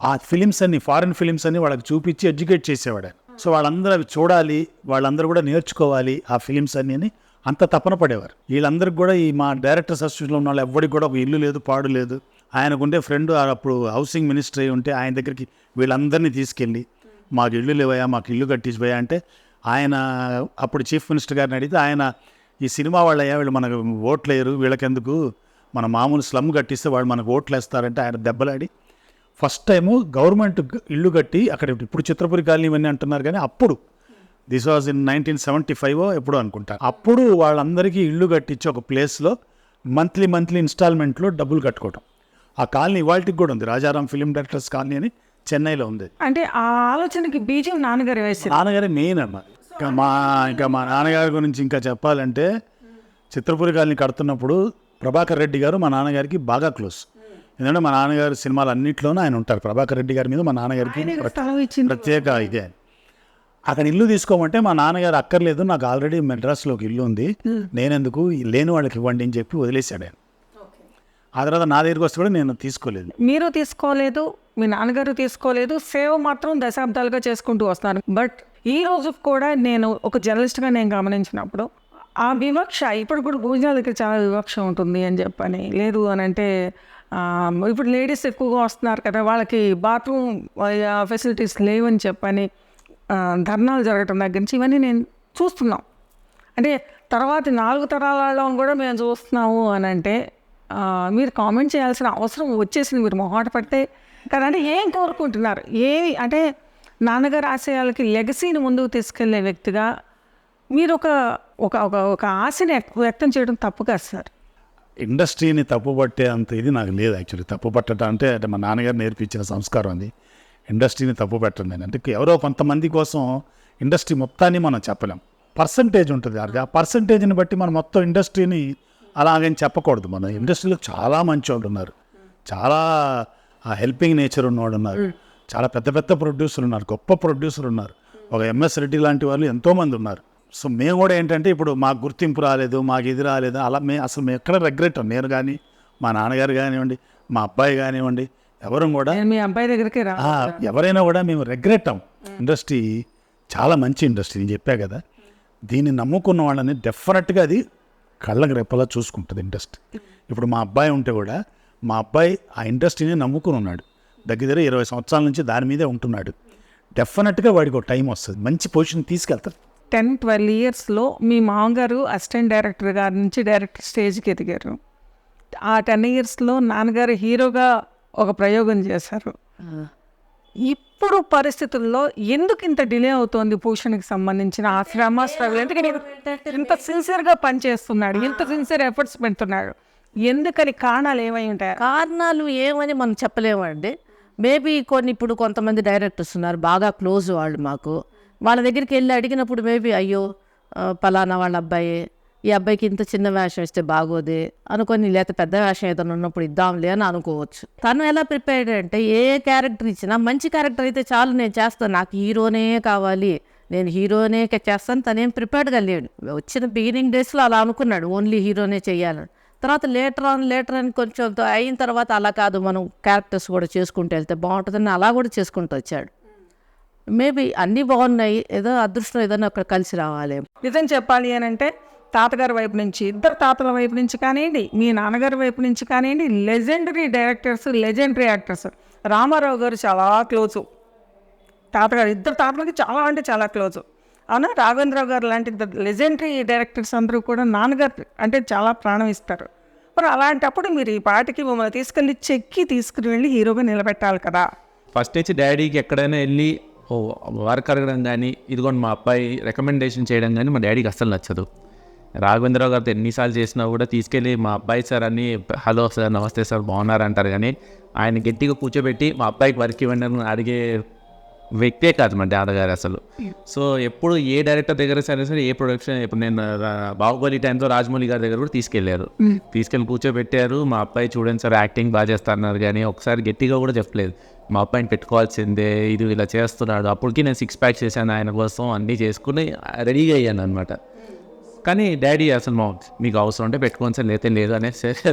ఆ ఫిలిమ్స్ అన్ని, ఫారిన్ ఫిలిమ్స్ అన్ని వాళ్ళకి చూపించి ఎడ్యుకేట్ చేసేవాడు. సో వాళ్ళందరూ అవి చూడాలి, వాళ్ళందరూ కూడా నేర్చుకోవాలి ఆ ఫిలిమ్స్ అన్ని అని అంత తపన పడేవారు. వీళ్ళందరికీ కూడా ఈ మా డైరెక్టర్స్ అసోసియేషన్లో ఉన్న వాళ్ళు ఎవరికి కూడా ఒక ఇల్లు లేదు, పాడు లేదు. ఆయనకుండే ఫ్రెండ్ అప్పుడు హౌసింగ్ మినిస్టర్ అయి ఉంటే ఆయన దగ్గరికి వీళ్ళందరినీ తీసుకెళ్ళి మాకు ఇల్లు లేవయా, మాకు ఇల్లు కట్టించిపోయా అంటే ఆయన అప్పుడు చీఫ్ మినిస్టర్ గారిని అడిగితే ఆయన ఈ సినిమా వాళ్ళయ్యా వీళ్ళు మనకు ఓట్లు వేయరు, వీళ్ళకెందుకు, మన మామూలు స్లమ్ కట్టిస్తే వాళ్ళు మనకు ఓట్లు వేస్తారంటే ఆయన దెబ్బలాడి ఫస్ట్ టైము గవర్నమెంట్ ఇల్లు కట్టి అక్కడ ఇప్పుడు చిత్రపురి కాలనీ ఇవన్నీ అంటున్నారు కానీ అప్పుడు దిస్ వాజ్ ఇన్ 1975 ఎప్పుడు అనుకుంటా. అప్పుడు వాళ్ళందరికీ ఇల్లు కట్టించి ఒక ప్లేస్లో మంత్లీ ఇన్స్టాల్మెంట్లో డబ్బులు కట్టుకోవటం. ఆ కాలనీ ఇవాళకి కూడా ఉంది, రాజారాం ఫిలిం డైరెక్టర్స్ కాలనీ అని చెన్నైలో ఉంది. అంటే ఆ ఆలోచనకి బీజం నాన్నగారు వేశారు. నాన్నగారే మెయిన్ అన్న. ఇంకా మా నాన్నగారి గురించి ఇంకా చెప్పాలంటే చిత్రపురి కాలనీ కడుతున్నప్పుడు ప్రభాకర్ రెడ్డి గారు మా నాన్నగారికి బాగా క్లోజ్. ఎందుకంటే మా నాన్నగారి సినిమాలు అన్నింటిలోనూ ఆయన ఉంటారు. ప్రభాకర్ రెడ్డి గారి మీద మా నాన్నగారికి ప్రత్యేక ఇదే. అక్కడ ఇల్లు తీసుకోమంటే మా నాన్నగారు అక్కర్లేదు, నాకు ఆల్రెడీ మెడ్రాస్లో ఒక ఇల్లు ఉంది, నేనెందుకు లేని వాళ్ళకి ఇవ్వండి అని చెప్పి వదిలేశాడు ఆయన. ఆ తర్వాత నా దగ్గరికి వస్తే కూడా నేను తీసుకోలేదు. మీరు తీసుకోలేదు, మీ నాన్నగారు తీసుకోలేదు, సేవ మాత్రం దశాబ్దాలుగా చేసుకుంటూ వస్తున్నారు. బట్ ఈ రోజు కూడా నేను ఒక జర్నలిస్ట్గా నేను గమనించినప్పుడు ఆ వివక్ష ఇప్పుడు కూడా భోజనాలకి చాలా వివక్ష ఉంటుంది అని చెప్పని, లేదు అని అంటే ఇప్పుడు లేడీస్ ఎక్కువగా వస్తున్నారు కదా, వాళ్ళకి బాత్రూమ్ ఫెసిలిటీస్ లేవని చెప్పని ధర్నాలు జరగటం దగ్గర నుంచి ఇవన్నీ నేను చూస్తున్నాం. అంటే తర్వాత 4 తరాలలో కూడా మేము చూస్తున్నాము అని అంటే మీరు కామెంట్ చేయాల్సిన అవసరం వచ్చేసింది. మీరు మొహాట పడితే కదా, అంటే ఏం కోరుకుంటున్నారు, ఏమి అంటే నాన్నగారి ఆశయాలకి లెగసీని ముందుకు తీసుకెళ్లే వ్యక్తిగా మీరు ఒక ఆశని వ్యక్తం చేయడం తప్పు కాదు సార్. ఇండస్ట్రీని తప్పుపట్టే అంత ఇది నాకు లేదు యాక్చువల్లీ. తప్పు పట్టడం అంటే మా నాన్నగారు నేర్పించిన సంస్కారం అది. ఇండస్ట్రీని తప్పు పెట్టండి నేను అంటే ఎవరో కొంతమంది కోసం ఇండస్ట్రీ మొత్తాన్ని మనం చెప్పలేం. పర్సంటేజ్ ఉంటుంది, ఆ పర్సంటేజ్ని బట్టి మనం మొత్తం ఇండస్ట్రీని అలాగని చెప్పకూడదు. మన ఇండస్ట్రీలో చాలా మంచి వాళ్ళు ఉన్నారు, చాలా హెల్పింగ్ నేచర్ ఉన్నవాడు ఉన్నారు, చాలా పెద్ద ప్రొడ్యూసర్లు ఉన్నారు, గొప్ప ప్రొడ్యూసర్లు ఉన్నారు, ఒక ఎంఎస్ రెడ్డి లాంటి వాళ్ళు ఎంతోమంది ఉన్నారు. సో మేము కూడా ఏంటంటే ఇప్పుడు మాకు గుర్తింపు రాలేదు, మాకు ఇది రాలేదు, అలా మేము ఎక్కడ రిగ్రెట్, నేను కానీ మా నాన్నగారు కానివ్వండి, మా అబ్బాయి కానివ్వండి, ఎవరు కూడా మీ అబ్బాయి దగ్గరికి ఎవరైనా కూడా మేము రిగ్రెట్ అవ్వం. ఇండస్ట్రీ చాలా మంచి ఇండస్ట్రీ, నేను చెప్పా కదా. దీన్ని నమ్ముకున్న వాళ్ళని డెఫినెట్గా అది కళ్ళకి రెప్పలా చూసుకుంటుంది ఇండస్ట్రీ. ఇప్పుడు మా అబ్బాయి ఉంటే కూడా మా అబ్బాయి ఆ ఇండస్ట్రీని నమ్ముకుని ఉన్నాడు, దగ్గర 20 సంవత్సరాల నుంచి దాని మీదే ఉంటున్నాడు. డెఫినెట్గా వాడికి ఒక టైం వస్తుంది, మంచి పొజిషన్ తీసుకెళ్తారు. 10-12 ఇయర్స్లో మీ మామగారు అసిస్టెంట్ డైరెక్టర్ గారి నుంచి డైరెక్టర్ స్టేజ్కి ఎదిగారు. ఆ 10 ఇయర్స్లో నాన్నగారు హీరోగా ఒక ప్రయోగం చేశారు. ఇప్పుడు పరిస్థితుల్లో ఎందుకు ఇంత డిలే అవుతోంది భూషణ్కి సంబంధించిన ఆ శ్రమ స్ట్రగుల్? ఎందుకంటే ఇంత సిన్సియర్గా పనిచేస్తున్నాడు, ఇంత సిన్సియర్ ఎఫర్ట్స్ పెడుతున్నాడు, ఎందుకని కారణాలు ఏమై ఉంటాయి? కారణాలు ఏమని మనం చెప్పలేమండి. మేబీ ఇప్పుడు కొంతమంది డైరెక్టర్స్ ఉన్నారు బాగా క్లోజ్ వాళ్ళు మాకు. వాళ్ళ దగ్గరికి వెళ్ళి అడిగినప్పుడు మేబీ అయ్యో పలానా వాళ్ళ అబ్బాయి, ఈ అబ్బాయికి ఇంత చిన్న వేషం ఇస్తే బాగోదే అనుకొని, లేకపోతే పెద్ద వేషం ఏదైనా ఉన్నప్పుడు ఇద్దాంలే అని అనుకోవచ్చు. తను ఎలా ప్రిపేర్డ్ అంటే ఏ క్యారెక్టర్ ఇచ్చినా మంచి క్యారెక్టర్ అయితే చాలు నేను చేస్తాను, నాకు హీరోనే కావాలి, నేను హీరోనే చేస్తాను. తనేం ప్రిపేర్డ్గా లేడు. వచ్చిన బిగినింగ్ డేస్లో అలా అనుకున్నాడు ఓన్లీ హీరోనే చెయ్యాలని. తర్వాత లేటర్ అని కొంచెం అయిన తర్వాత అలా కాదు, మనం క్యారెక్టర్స్ కూడా చేసుకుంటూ వెళ్తే బాగుంటుందని అలా కూడా చేసుకుంటూ వచ్చాడు. మేబీ అన్నీ బాగున్నాయి, ఏదో అదృష్టం ఏదైనా అక్కడ కలిసి రావాలి. నిజం చెప్పాలి అని అంటే తాతగారి వైపు నుంచి, ఇద్దరు తాతల వైపు నుంచి కానివ్వండి, మీ నాన్నగారి వైపు నుంచి కానివ్వండి, legendary directors, legendary actors. Rama Rao గారు చాలా క్లోజు తాతగారు, ఇద్దరు తాతలకి చాలా అంటే చాలా క్లోజు. అవునా? రాఘవేంద్రరావు గారు లాంటి లెజెండరీ డైరెక్టర్స్ అందరూ కూడా నాన్నగారు అంటే చాలా ప్రాణం ఇస్తారు. మరి అలాంటప్పుడు మీరు ఈ పాటికి మమ్మల్ని తీసుకెళ్ళి తీసుకుని వెళ్ళి హీరోగా నిలబెట్టాలి కదా. ఫస్ట్ నుంచి డాడీకి ఎక్కడైనా వెళ్ళి వర్క్ అడగడం కానీ, ఇదిగోండి మా అబ్బాయి రికమెండేషన్ చేయడం కానీ మా డాడీకి అస్సలు నచ్చదు. రాఘవేంద్రరావు గారితో ఎన్నిసార్లు చేసినా కూడా తీసుకెళ్ళి మా అబ్బాయి సార్ అని హలో సార్ నమస్తే సార్ బాగున్నారు అంటారు, కానీ ఆయన గట్టిగా కూర్చోబెట్టి మా అబ్బాయికి వర్క్ ఇవ్వండి అని అడిగే వ్యక్తే కాదు మా డాడగారు అసలు. సో ఎప్పుడు ఏ డైరెక్టర్ దగ్గర సరే సరే, ఏ ప్రొడక్షన్, ఇప్పుడు నేను బాహుబలి టైంలో రాజమౌళి గారి దగ్గర కూడా తీసుకెళ్ళి కూర్చోబెట్టారు. మా అబ్బాయి చూడండి సార్ యాక్టింగ్ బాగా చేస్తున్నారు, కానీ ఒకసారి గట్టిగా కూడా చెప్పలేదు మా అబ్బాయిని పెట్టుకోవాల్సిందే, ఇది ఇలా చేస్తున్నాడు. అప్పటికి నేను 6 ప్యాక్ చేశాను ఆయన కోసం, అన్నీ చేసుకుని రెడీగా అయ్యాను అనమాట. కానీ డాడీ అసలు మీకు అవసరం అంటే పెట్టుకోని సార్, లేతే లేదు అనే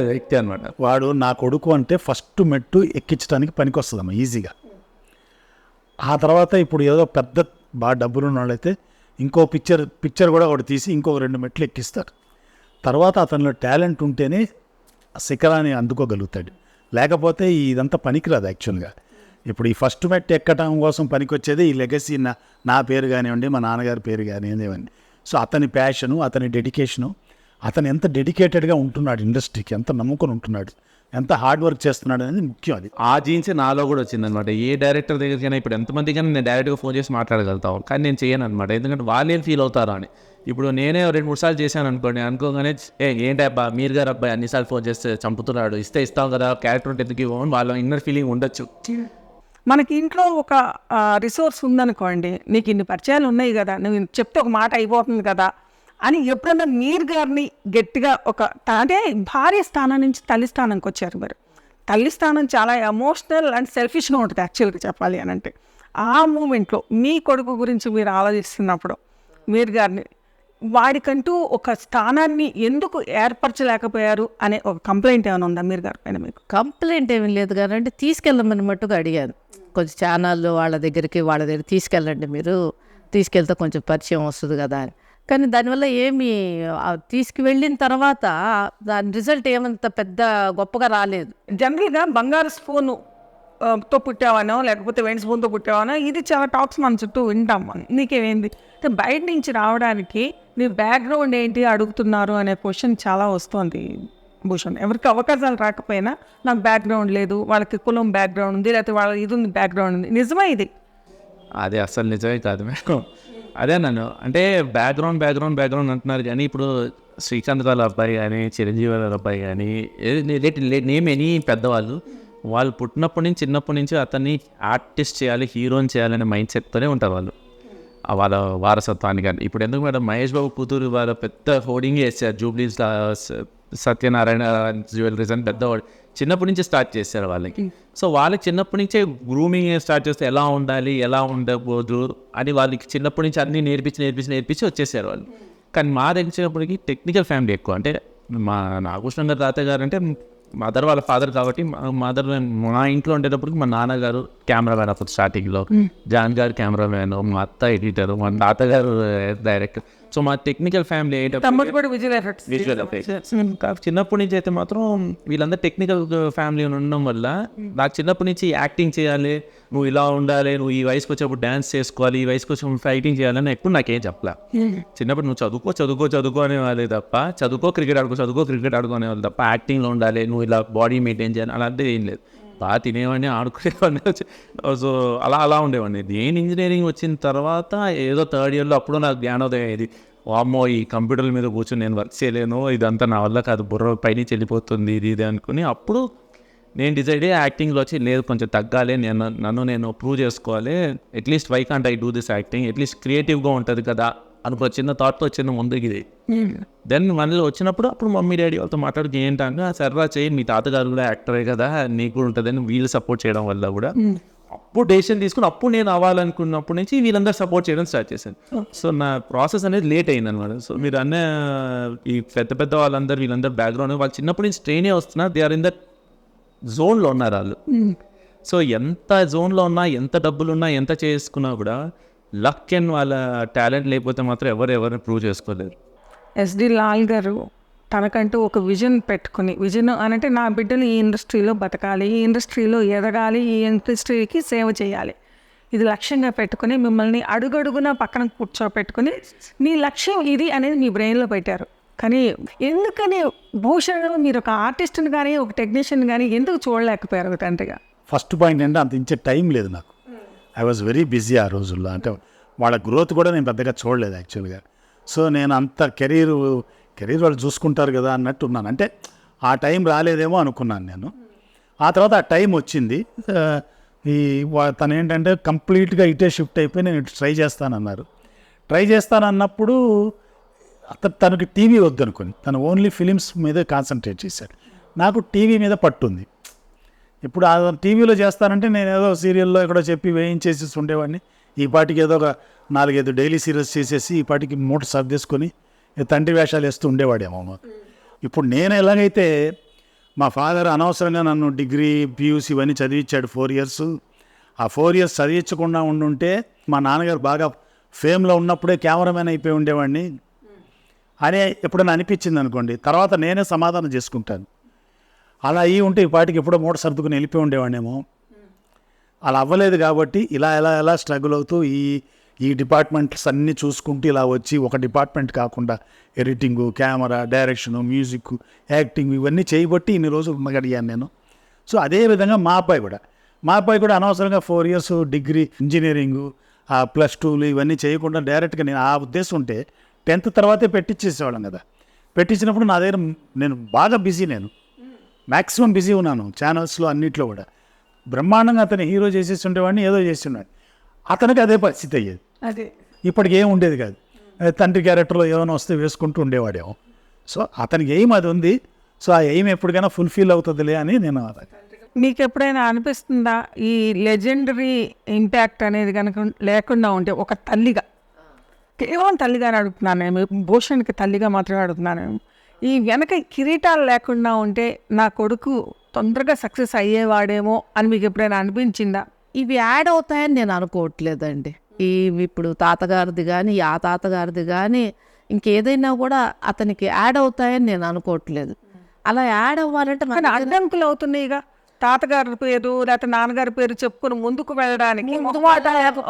వ్యక్తి అనమాట. వాడు నా కొడుకు అంటే ఫస్ట్ మెట్టు ఎక్కించడానికి పనికి వస్తుందమ్మా ఈజీగా. ఆ తర్వాత ఇప్పుడు ఏదో పెద్ద బాగా డబ్బులున్న వాళ్ళైతే ఇంకో పిక్చర్ కూడా ఒకటి తీసి ఇంకొక 2 మెట్లు ఎక్కిస్తారు. తర్వాత అతనిలో టాలెంట్ ఉంటేనే శిఖరాన్ని అందుకోగలుగుతాడు, లేకపోతే ఇదంతా పనికిరాదు యాక్చువల్గా. ఇప్పుడు ఈ ఫస్ట్ మెట్టు ఎక్కడం కోసం పనికొచ్చేది ఈ లెగసీ, నా పేరు కానివ్వండి, మా నాన్నగారి పేరు కానివ్వండి. సో అతని ప్యాషను, అతని డెడికేషను, అతను ఎంత డెడికేటెడ్గా ఉంటున్నాడు ఇండస్ట్రీకి, ఎంత నమ్ముకొని ఉంటున్నాడు, ఎంత హార్డ్ వర్క్ చేస్తున్నాడు అనేది ముఖ్యం. అది ఆ జీన్సే నాలో కూడా వచ్చిందనమాట. ఏ డైరెక్టర్ దగ్గరికైనా ఇప్పుడు ఎంతమంది కానీ నేను డైరెక్ట్గా ఫోన్ చేసి మాట్లాడగలుగుతాం, కానీ నేను చేయను అనమాట. ఎందుకంటే వాళ్ళు ఏం ఫీల్ అవుతారో అని. ఇప్పుడు నేనే 2-3 సార్లు చేశాను అనుకోండి, అనుకోగానే ఏంటి అబ్బా మీరు గారు అబ్బాయి అన్నిసార్లు ఫోన్ చేస్తే చంపుతున్నాడు, ఇస్తాం కదా క్యారెక్టర్ ఉంటే ఎందుకు ఇవ్వమని వాళ్ళ ఇన్నర్ ఫీలింగ్ ఉండొచ్చు. మనకి ఇంట్లో ఒక రిసోర్స్ ఉందనుకోండి, నీకు ఇన్ని పరిచయాలు ఉన్నాయి కదా, నువ్వు చెప్తే ఒక మాట అయిపోతుంది కదా అని ఎప్పుడన్నా మీరు గారిని గట్టిగా అంటే భార్య స్థానం నుంచి తల్లి స్థానంకి వచ్చారు మీరు. తల్లి స్థానం చాలా ఎమోషనల్ అండ్ సెల్ఫిష్గా ఉంటుంది యాక్చువల్గా చెప్పాలి అని అంటే. ఆ మూమెంట్లో మీ కొడుకు గురించి మీరు ఆలోచిస్తున్నప్పుడు మీరు గారిని వాడికంటూ ఒక స్థానాన్ని ఎందుకు ఏర్పరచలేకపోయారు అనే ఒక కంప్లైంట్ ఏమైనా ఉందా మీరు గారి పైన? మీకు కంప్లైంట్ ఏమీ లేదు, కానీ అంటే తీసుకెళ్ళమని మట్టుగా అడిగాను. కొంచెం ఛానల్లో వాళ్ళ దగ్గర తీసుకెళ్ళండి, మీరు తీసుకెళ్తే కొంచెం పరిచయం వస్తుంది కదా అని. కానీ దానివల్ల ఏమి తీసుకువెళ్ళిన తర్వాత దాని రిజల్ట్ ఏమంత పెద్ద గొప్పగా రాలేదు. జనరల్గా బంగారు స్పూను తో పుట్టావానో లేకపోతే వెండి స్పూన్తో పుట్టావానో ఇది చాలా టాక్స్ మన చుట్టూ వింటాం. నీకేమైంది అంటే బయట నుంచి రావడానికి నీ బ్యాక్గ్రౌండ్ ఏంటి అడుగుతున్నారు అనే క్వశ్చన్ చాలా వస్తుంది భూషణ్. ఎవరికి అవకాశాలు రాకపోయినా నాకు బ్యాక్గ్రౌండ్ లేదు, వాళ్ళకి కులం బ్యాక్గ్రౌండ్ ఉంది, లేకపోతే వాళ్ళ ఇది ఉంది బ్యాక్గ్రౌండ్ ఉంది. నిజమే ఇది? అదే అస్సలు నిజమే కాదు మేడం. అదే నన్ను అంటే బ్యాక్గ్రౌండ్ అంటున్నారు, కానీ ఇప్పుడు శ్రీకాంత్ వాళ్ళ అబ్బాయి కానీ, చిరంజీవి వాళ్ళ అబ్బాయి కానీ, నేమ్ ఎనీ పెద్దవాళ్ళు, వాళ్ళు చిన్నప్పటి నుంచి అతన్ని ఆర్టిస్ట్ చేయాలి, హీరోని చేయాలనే మైండ్ సెట్తోనే ఉంటారు వాళ్ళు, వాళ్ళ వారసత్వాన్ని. కానీ ఇప్పుడు ఎందుకు మేడం మహేష్ బాబు కూతురు వాళ్ళ పెద్ద హోర్డింగ్ వేసారు, జూబ్లీస్ సత్యనారాయణ జ్యువెలరీస్ అని పెద్దవాడు చిన్నప్పటి నుంచి స్టార్ట్ చేశారు వాళ్ళకి. సో వాళ్ళకి చిన్నప్పటి నుంచే గ్రూమింగ్ స్టార్ట్ చేస్తే ఎలా ఉండాలి, ఎలా ఉండకూడదు అని వాళ్ళకి చిన్నప్పటి నుంచి అన్నీ నేర్పించి వచ్చేసారు వాళ్ళు. కానీ మా దగ్గర వచ్చినప్పటికీ టెక్నికల్ ఫ్యామిలీ ఎక్కువ. అంటే నాగభూషణం గారు తాతయ్య గారు అంటే మదర్ వాళ్ళ ఫాదర్ కాబట్టి, మా ఇంట్లో ఉండేటప్పటికి మా నాన్నగారు కెమెరామ్యాన్ అప్పుడు స్టార్టింగ్లో, జాన్ గారు కెమెరామ్యాన్, మా అత్త ఎడిటర్, మా తాతగారు డైరెక్టర్. సో మా టెక్నికల్ ఫ్యామిలీ విజువల్ ఎఫెక్ట్స్. చిన్నప్పటి నుంచి అయితే మాత్రం వీళ్ళందరూ టెక్నికల్ ఫ్యామిలీ ఉండడం వల్ల నాకు చిన్నప్పటి నుంచి యాక్టింగ్ చేయాలి, నువ్వు ఇలా ఉండాలి, నువ్వు ఈ వయసుకి వచ్చేప్పుడు డ్యాన్స్ చేసుకోవాలి, ఈ వయసుకి వచ్చి ఫైటింగ్ చేయాలని ఎప్పుడు నాకేం చెప్పలే. చిన్నప్పుడు నువ్వు చదువుకో అనేవాళ్ళే తప్ప, క్రికెట్ ఆడుకో అనేవాళ్ళు తప్ప, యాక్టింగ్లో ఉండాలి, నువ్వు ఇలా బాడీ మెయింటైన్ చేయాలి అలాంటిది ఏం లేదు. బాగా తినేవాడిని, ఆడుకునేవాడిని. సో అలా ఉండేవాడిని. నేను ఇంజనీరింగ్ వచ్చిన తర్వాత ఏదో థర్డ్ ఇయర్లో అప్పుడు నాకు జ్ఞానోదయం అయ్యేది. వామ్మో, ఈ కంప్యూటర్ల మీద కూర్చొని నేను వర్క్ చేయలేను, ఇదంతా నా వల్ల కాదు, బుర్ర పైనుంచి వెళ్ళిపోతుంది ఇది అనుకుని అప్పుడు నేను డిసైడ్ అయ్యి యాక్టింగ్లో వచ్చి లేదు కొంచెం తగ్గాలి, నన్ను నేను ప్రూవ్ చేసుకోవాలి, at least why can't I do this acting, at least క్రియేటివ్గా ఉంటుంది కదా అనుకో చిన్న థాట్తో వచ్చిన ముందుకి ఇది. దెన్ మళ్ళీ వచ్చినప్పుడు అప్పుడు మమ్మీ డాడీ వాళ్ళతో మాట్లాడి ఏంటంటే సర్రా చేయి, మీ తాతగారు కూడా యాక్టరే కదా, నీకు కూడా ఉంటుందని వీళ్ళు సపోర్ట్ చేయడం వల్ల కూడా అప్పుడు డెసిషన్ తీసుకుని అప్పుడు నేను అవ్వాలనుకున్నప్పటి నుంచి వీళ్ళందరూ సపోర్ట్ చేయడం స్టార్ట్ చేశాను. సో నా ప్రాసెస్ అనేది లేట్ అయింది అనమాట. సో మీరు అన్న ఈ పెద్ద వాళ్ళందరూ వీళ్ళందరూ బ్యాక్గ్రౌండ్ వాళ్ళు చిన్నప్పటి నుంచి ట్రైనే వస్తున్నారు, దే ఆర్ ఇన్ దట్ జోన్లో ఉన్నారు వాళ్ళు. సో ఎంత జోన్లో ఉన్నా, ఎంత డబ్బులు ఉన్నా, ఎంత చేసుకున్నా కూడా లక్ అండ్ వాళ్ళ టాలెంట్ లేకపోతే మాత్రం ఎవరిని ప్రూవ్ చేసుకోలేరు. ఎస్డి లాల్ గారు తనకంటూ ఒక విజన్ పెట్టుకుని, విజన్ అనంటే నా బిడ్డలు ఈ ఇండస్ట్రీలో బతకాలి, ఈ ఇండస్ట్రీలో ఎదగాలి, ఈ ఇండస్ట్రీకి సేవ చేయాలి, ఇది లక్ష్యంగా పెట్టుకుని మిమ్మల్ని అడుగడుగున పక్కన కూర్చోపెట్టుకుని మీ లక్ష్యం ఇది అనేది మీ బ్రెయిన్లో పెట్టారు. కానీ ఎందుకని భూషణ్ మీరు ఒక ఆర్టిస్ట్ని కానీ ఒక టెక్నీషియన్ కానీ ఎందుకు చూడలేకపోయారు తండ్రిగా? ఫస్ట్ పాయింట్ అంటే అంత ఇచ్చే టైం లేదు నాకు. ఐ వాజ్ వెరీ బిజీ ఆ రోజుల్లో. అంటే వాళ్ళ గ్రోత్ కూడా నేను పెద్దగా చూడలేదు యాక్చువల్గా. సో నేను అంత కెరీర్ వాళ్ళు చూసుకుంటారు కదా అన్నట్టు ఉన్నాను. అంటే ఆ టైం రాలేదేమో అనుకున్నాను నేను. ఆ తర్వాత ఆ టైం వచ్చింది. తను ఏంటంటే కంప్లీట్గా ఇటే షిఫ్ట్ అయిపోయి నేను ఇటు ట్రై చేస్తానన్నప్పుడు తనకి టీవీ వద్దనుకొని తను ఓన్లీ ఫిలిమ్స్ మీద కాన్సన్ట్రేట్ చేశాడు. నాకు టీవీ మీద పట్టుంది. ఇప్పుడు ఆ టీవీలో చేస్తానంటే నేను ఏదో సీరియల్లో ఎక్కడో చెప్పి వేయించేసి ఉండేవాడిని. ఈ పాటికి ఏదో ఒక 4-5 డైలీ సీరియల్స్ చేసేసి ఈ పాటికి మూట సర్దేసుకొని తండ్రి వేషాలు వేస్తూ ఉండేవాడేమో. ఇప్పుడు నేను ఎలాగైతే మా ఫాదర్ అనవసరంగా నన్ను డిగ్రీ పియూసీ ఇవన్నీ చదివించాడు 4 years. ఆ 4 years చదివించకుండా ఉండుంటే మా నాన్నగారు బాగా ఫేమ్లో ఉన్నప్పుడే కెమెరామెన్ అయిపోయి ఉండేవాడిని అనే ఎప్పుడైనా అనిపించింది అనుకోండి, తర్వాత నేనే సమాధానం చేసుకుంటాను. అలా అయ్యి ఉంటే ఈ పాటికి ఎప్పుడో మూట సర్దుకుని వెళ్ళిపోయి ఉండేవాడినేమో. అలా అవ్వలేదు కాబట్టి ఇలా స్ట్రగుల్ అవుతూ ఈ డిపార్ట్మెంట్స్ అన్నీ చూసుకుంటూ ఇలా వచ్చి ఒక డిపార్ట్మెంట్ కాకుండా editing, camera, direction, music, acting ఇవన్నీ చేయబట్టి ఇన్ని రోజులు మగడిగాను నేను. సో అదేవిధంగా మా అబ్బాయి కూడా అనవసరంగా 4 years డిగ్రీ ఇంజనీరింగు, +2 ఇవన్నీ చేయకుండా డైరెక్ట్గా నేను ఆ ఉద్దేశం ఉంటే 10th తర్వాతే పెట్టించేసేవాళ్ళం కదా. పెట్టించినప్పుడు నా దగ్గర నేను బాగా బిజీ, నేను మ్యాక్సిమం బిజీ ఉన్నాను ఛానల్స్లో అన్నిట్లో కూడా. బ్రహ్మాండంగా అతను హీరో చేసేసి ఉండేవాడిని, ఏదో చేస్తున్నాడు. అతనికి అదే పరిస్థితి అయ్యేది. అదే ఇప్పటికి ఏం ఉండేది కాదు. తండ్రి క్యారెక్టర్లో ఏమైనా వస్తే వేసుకుంటూ ఉండేవాడేమో. సో అతనికి ఎయిమ్ అది ఉంది. సో ఆ ఎయిమ్ ఎప్పటికైనా ఫుల్ఫిల్ అవుతుందిలే అని నేను. మీకు ఎప్పుడైనా అనిపిస్తుందా ఈ లెజెండరీ ఇంపాక్ట్ అనేది కనుక లేకుండా ఉంటే ఒక తల్లిగా, కేవలం తల్లిగానే అడుగుతున్నాను నేను, భూషణ్కి తల్లిగా మాత్రమే అడుగుతున్నాను, ఈ వెనక కిరీటాలు లేకుండా ఉంటే నా కొడుకు తొందరగా సక్సెస్ అయ్యేవాడేమో అని మీకు ఎప్పుడైనా అనిపించిందా? ఇవి యాడ్ అవుతాయని నేను అనుకోవట్లేదండి. ఇవి ఇప్పుడు తాతగారిది కానీ ఆ తాతగారిది కానీ ఇంకేదైనా కూడా అతనికి యాడ్ అవుతాయని నేను అనుకోవట్లేదు. అలా యాడ్ అవ్వాలంటే కానీ అడ్డంకులు అవుతున్నాయిగా. తాతగారి పేరు లేకపోతే నాన్నగారి పేరు చెప్పుకుని ముందుకు వెళ్ళడానికి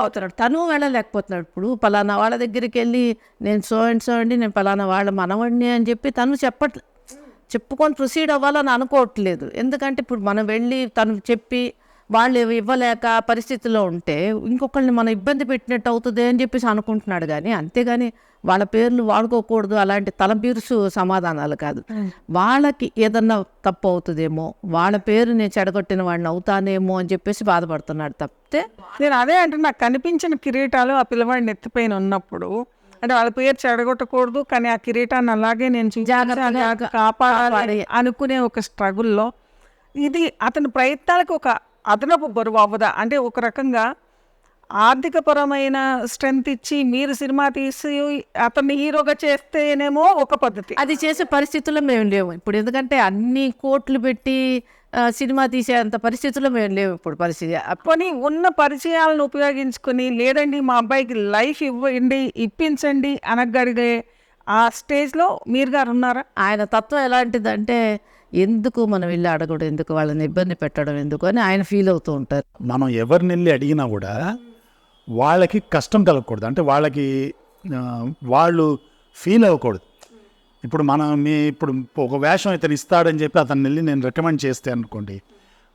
అవుతున్నాడు, తను వెళ్ళలేకపోతున్నాడు. ఇప్పుడు పలానా వాళ్ళ దగ్గరికి వెళ్ళి నేను సో అండ్ సో అండి, నేను పలానా వాళ్ళ మనవడిని అని చెప్పి తను చెప్పుకొని ప్రొసీడ్ అవ్వాలని అనుకోవట్లేదు. ఎందుకంటే ఇప్పుడు మనం వెళ్ళి తను చెప్పి వాళ్ళు ఇవ్వలేక పరిస్థితిలో ఉంటే ఇంకొకరిని మనం ఇబ్బంది పెట్టినట్టు అవుతుంది అని చెప్పేసి అనుకుంటున్నాడు. కానీ అంతేగాని వాళ్ళ పేర్లు వాడుకోకూడదు అలాంటి తలబీరుసు సమాధానాలు కాదు. వాళ్ళకి ఏదన్నా తప్పు అవుతుందేమో, వాళ్ళ పేరు నేను చెడగొట్టిన వాడిని అవుతానేమో అని చెప్పేసి బాధపడుతున్నాడు తప్పితే. నేను అదే అంటే నాకు కనిపించిన కిరీటాలు ఆ పిల్లవాడిని ఎత్తిపోయిన ఉన్నప్పుడు అంటే వాళ్ళ పేరు చెడగొట్టకూడదు, కానీ ఆ కిరీటాన్ని అలాగే నేను జాగ్రత్తగా కాపాడాలి అనుకునే ఒక స్ట్రగుల్లో ఇది అతని ప్రయత్నాలకు ఒక అదనపు బరువు అవ్వదా? అంటే ఒక రకంగా ఆర్థికపరమైన స్ట్రెంత్ ఇచ్చి మీరు సినిమా తీసి అతన్ని హీరోగా చేస్తేనేమో ఒక పద్ధతి, అది చేసే పరిస్థితుల్లో మేము లేవు ఇప్పుడు. ఎందుకంటే అన్ని కోట్లు పెట్టి సినిమా తీసేంత పరిస్థితుల్లో మేము లేవు ఇప్పుడు. పరిస్థితి కొని ఉన్న పరిచయాలను ఉపయోగించుకొని లేదండి మా అబ్బాయికి లైఫ్ ఇప్పించండి అనగలిగే ఆ స్టేజ్లో మీరు గారు ఉన్నారా? ఆయన తత్వం ఎలాంటిదంటే ఎందుకు మనం వెళ్ళి అడగడం ఎందుకు, వాళ్ళని ఇబ్బంది పెట్టడం ఎందుకు అని ఆయన ఫీల్ అవుతూ ఉంటారు. మనం ఎవరిని వెళ్ళి అడిగినా కూడా వాళ్ళకి కష్టం కలగకూడదు, అంటే వాళ్ళకి వాళ్ళు ఫీల్ అవ్వకూడదు. ఇప్పుడు ఇప్పుడు ఒక వేషం ఇతను ఇస్తాడని చెప్పి అతన్ని వెళ్ళి నేను రికమెండ్ చేస్తే అనుకోండి,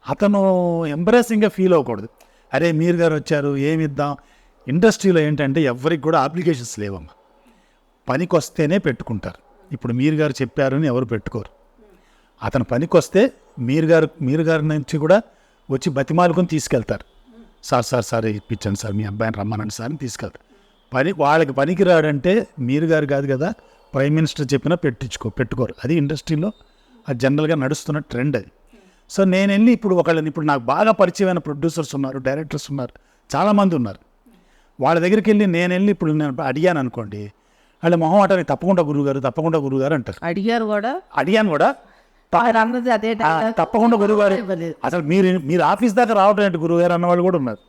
అతను ఎంబ్రాసింగ్గా ఫీల్ అవ్వకూడదు. అరే మీరు గారు వచ్చారు ఏమి ఇద్దాం. ఇండస్ట్రీలో ఏంటంటే ఎవరికి కూడా అప్లికేషన్స్ లేవమ్మా, పనికి వస్తేనే పెట్టుకుంటారు. ఇప్పుడు మీరు గారు చెప్పారు అని ఎవరు పెట్టుకోరు. అతను పనికి వస్తే మీరు గారి నుంచి కూడా వచ్చి బతిమాలుకొని తీసుకెళ్తారు. సార్ ఇప్పించండి సార్, మీ అబ్బాయిని రమ్మనండి సార్ అని తీసుకెళ్తారు. వాళ్ళకి పనికి రాడంటే మీరు గారు కాదు కదా, ప్రైమ్ మినిస్టర్ చెప్పినా పెట్టుకోరు. అది ఇండస్ట్రీలో అది జనరల్గా నడుస్తున్న ట్రెండ్ అది. సో నేను వెళ్ళి ఇప్పుడు నాకు బాగా పరిచయమైన ప్రొడ్యూసర్స్ ఉన్నారు, డైరెక్టర్స్ ఉన్నారు, చాలామంది ఉన్నారు. వాళ్ళ దగ్గరికి వెళ్ళి నేను అడిగాను అనుకోండి, వాళ్ళు మొహం అటానికి తప్పకుండా గురువుగారు అంటారు. అడిగాను కూడా అన్నది అదే తప్పకుండా గురువుగారు. అసలు మీరు ఆఫీస్ దాకా రావటం ఏంటి గురువుగారు అన్నవాళ్ళు కూడా ఉన్నారు.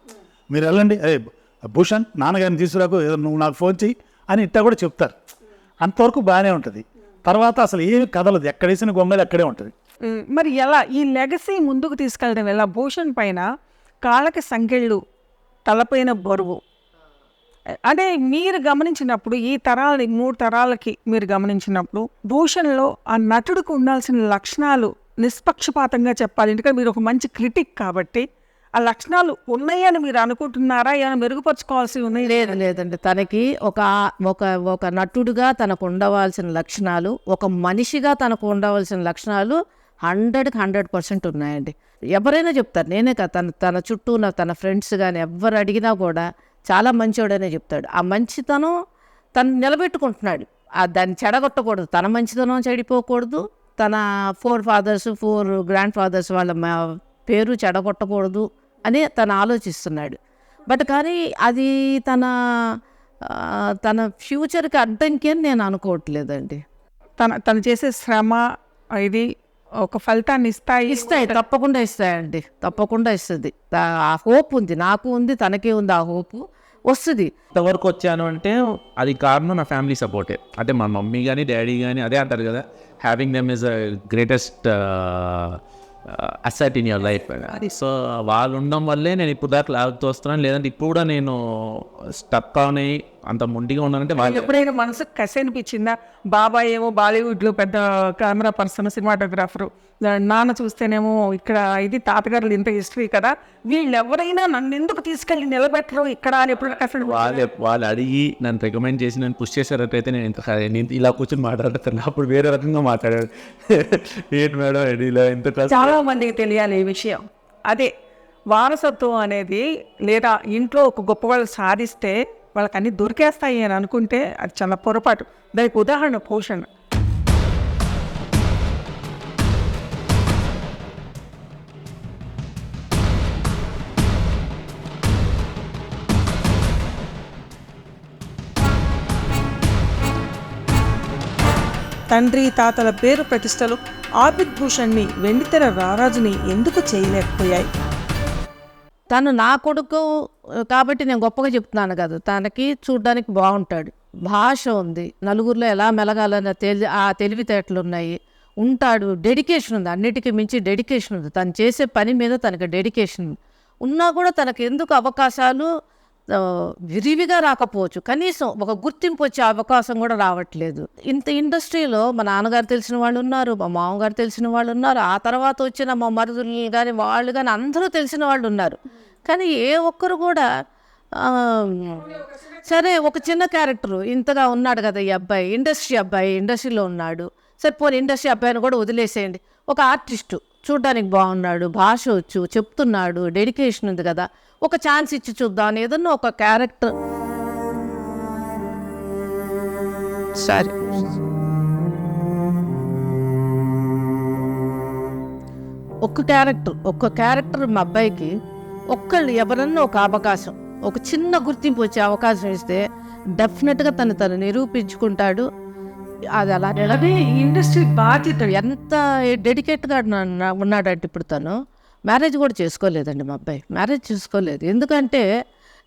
మీరు వెళ్ళండి, అదే భూషణ్ నాన్నగారిని తీసుకురాకు, ఏదో నువ్వు నాకు ఫోన్ చెయ్యి అని ఇట్టా కూడా చెప్తారు. అంతవరకు బాగానే ఉంటుంది. తర్వాత అసలు ఏమి కదలదు, ఎక్కడేసిన గొంగలు అక్కడే ఉంటుంది. మరి ఎలా ఈ లెగసీ ముందుకు తీసుకెళ్ళడం ఎలా? భూషణ్ పైన కాళ్ళకి సంకెళ్ళు, తలపైన బరువు, అంటే మీరు గమనించినప్పుడు ఈ తరాలని 3 తరాలకి మీరు గమనించినప్పుడు భూషణ్లో ఆ నటుడికి ఉండాల్సిన లక్షణాలు నిష్పక్షపాతంగా చెప్పాలి, ఎందుకంటే మీరు ఒక మంచి క్రిటిక్ కాబట్టి ఆ లక్షణాలు ఉన్నాయని మీరు అనుకుంటున్నారా? ఏమైనా మెరుగుపరచుకోవాల్సి ఉన్నాయి? లేదండి. తనకి ఒక నటుడుగా తనకు ఉండవలసిన లక్షణాలు, ఒక మనిషిగా తనకు ఉండవలసిన లక్షణాలు 100% ఉన్నాయండి. ఎవరైనా చెప్తారు, నేనే కదా, తన చుట్టూ ఉన్న తన ఫ్రెండ్స్ కానీ ఎవరు అడిగినా కూడా చాలా మంచివాడనే చెప్తాడు. ఆ మంచితనం తను నిలబెట్టుకుంటున్నాడు. దాన్ని చెడగొట్టకూడదు, తన మంచితనం చెడిపోకూడదు, తన 4 ఫాదర్స్ 4 గ్రాండ్ ఫాదర్స్ వాళ్ళ పేరు చెడగొట్టకూడదు అని తను ఆలోచిస్తున్నాడు. బట్ కానీ అది తన ఫ్యూచర్కి అడ్డంకి అని నేను అనుకోవట్లేదండి. తను చేసే శ్రమ ఇది ఒక ఫలితాన్ని ఇస్తాయి, తప్పకుండా ఇస్తాయండి, తప్పకుండా ఇస్తుంది. ఆ హోప్ ఉంది, నాకు ఉంది, తనకే ఉంది, ఆ హోప్ వస్తుంది. ఇంతవరకు వచ్చాను అంటే అది కారణం నా ఫ్యామిలీ సపోర్టే. అంటే మా మమ్మీ కానీ డాడీ కానీ అదే అంటారు కదా, having them is the greatest asset in your life. So వాళ్ళు ఉండడం వల్లే నేను ఇప్పుడు దాకా లాగుతూ వస్తున్నాను. లేదంటే ఇప్పుడు కూడా నేను స్టక్ అని అంత మొండిగా ఉన్నానంటే వాళ్ళు. ఎప్పుడైనా మనసుకు కసి అనిపించిందా? బాబాయ్ ఏమో బాలీవుడ్లో పెద్ద కెమెరా పర్సన్, సినిమాటోగ్రాఫరు, నాన్న చూస్తేనేమో ఇక్కడ ఇది తాతగారులు ఇంత హిస్టరీ కదా, వీళ్ళు ఎవరైనా నన్ను ఎందుకు తీసుకెళ్ళి నిలబెట్టరు ఇక్కడ అని ఎప్పుడు అసలు వాళ్ళు అడిగి నన్ను రికమెండ్ చేసి నన్ను పుష్ చేసేటట్టయితే నేను ఇలా కూర్చొని మాట్లాడతాను. అప్పుడు వేరే రకంగా మాట్లాడాడు. ఏంటి మేడం ఇలా ఇంత చాలా మందికి తెలియాలి ఈ విషయం. అదే వారసత్వం అనేది, లేదా ఇంట్లో ఒక గొప్ప వాళ్ళు సాధిస్తే వాళ్ళకి అన్నీ దొరికేస్తాయి అని అనుకుంటే అది చాలా పొరపాటు. దానికి ఉదాహరణ భూషణ్. తండ్రి తాతల పేరు ప్రతిష్టలు ఆబిద్ భూషణ్ని వెండితెర రారాజుని ఎందుకు చేయలేకపోయాయి? తను నా కొడుకు కాబట్టి నేను గొప్పగా చెప్తున్నాను కదా, తనకి చూడ్డానికి బాగుంటాడు, భాష ఉంది, నలుగురిలో ఎలా మెలగాలన్న ఆ తెలివితేటలు ఉన్నాయి, ఉంటాడు, డెడికేషన్ ఉంది, అన్నిటికీ మించి డెడికేషన్ ఉంది. తను చేసే పని మీద తనకి డెడికేషన్ ఉన్నా కూడా తనకు ఎందుకు అవకాశాలు విరివిగా రాకపోవచ్చు, కనీసం ఒక గుర్తింపు వచ్చే అవకాశం కూడా రావట్లేదు. ఇంత ఇండస్ట్రీలో మా నాన్నగారు తెలిసిన వాళ్ళు ఉన్నారు, మా మామగారు తెలిసిన వాళ్ళు ఉన్నారు, ఆ తర్వాత వచ్చిన మా మరుదులు కానీ వాళ్ళు కానీ అందరూ తెలిసిన వాళ్ళు ఉన్నారు. కానీ ఏ ఒక్కరు కూడా సరే ఒక చిన్న క్యారెక్టరు ఇంతగా ఉన్నాడు కదా ఈ అబ్బాయి, ఇండస్ట్రీలో ఉన్నాడు, సరే పోనీ ఇండస్ట్రీ అబ్బాయిని కూడా వదిలేసేయండి, ఒక ఆర్టిస్టు చూడ్డానికి బాగున్నాడు, భాష వచ్చు, చెప్తున్నాడు, డెడికేషన్ ఉంది కదా, ఒక ఛాన్స్ ఇచ్చి చూద్దాం, ఏదన్నా ఒక క్యారెక్టర్. సరే ఒక్క క్యారెక్టర్ మా అబ్బాయికి ఒక్కళ్ళు ఎవరన్నా ఒక అవకాశం, ఒక చిన్న గుర్తింపు వచ్చే అవకాశం ఇస్తే డెఫినెట్గా తను నిరూపించుకుంటాడు. అది అలా ఇండస్ట్రీ బాధ్యత. ఎంత డెడికేట్గా ఉన్నాడంటే ఇప్పుడు తను మ్యారేజ్ కూడా చేసుకోలేదండి, మా అబ్బాయి మ్యారేజ్ చేసుకోలేదు. ఎందుకంటే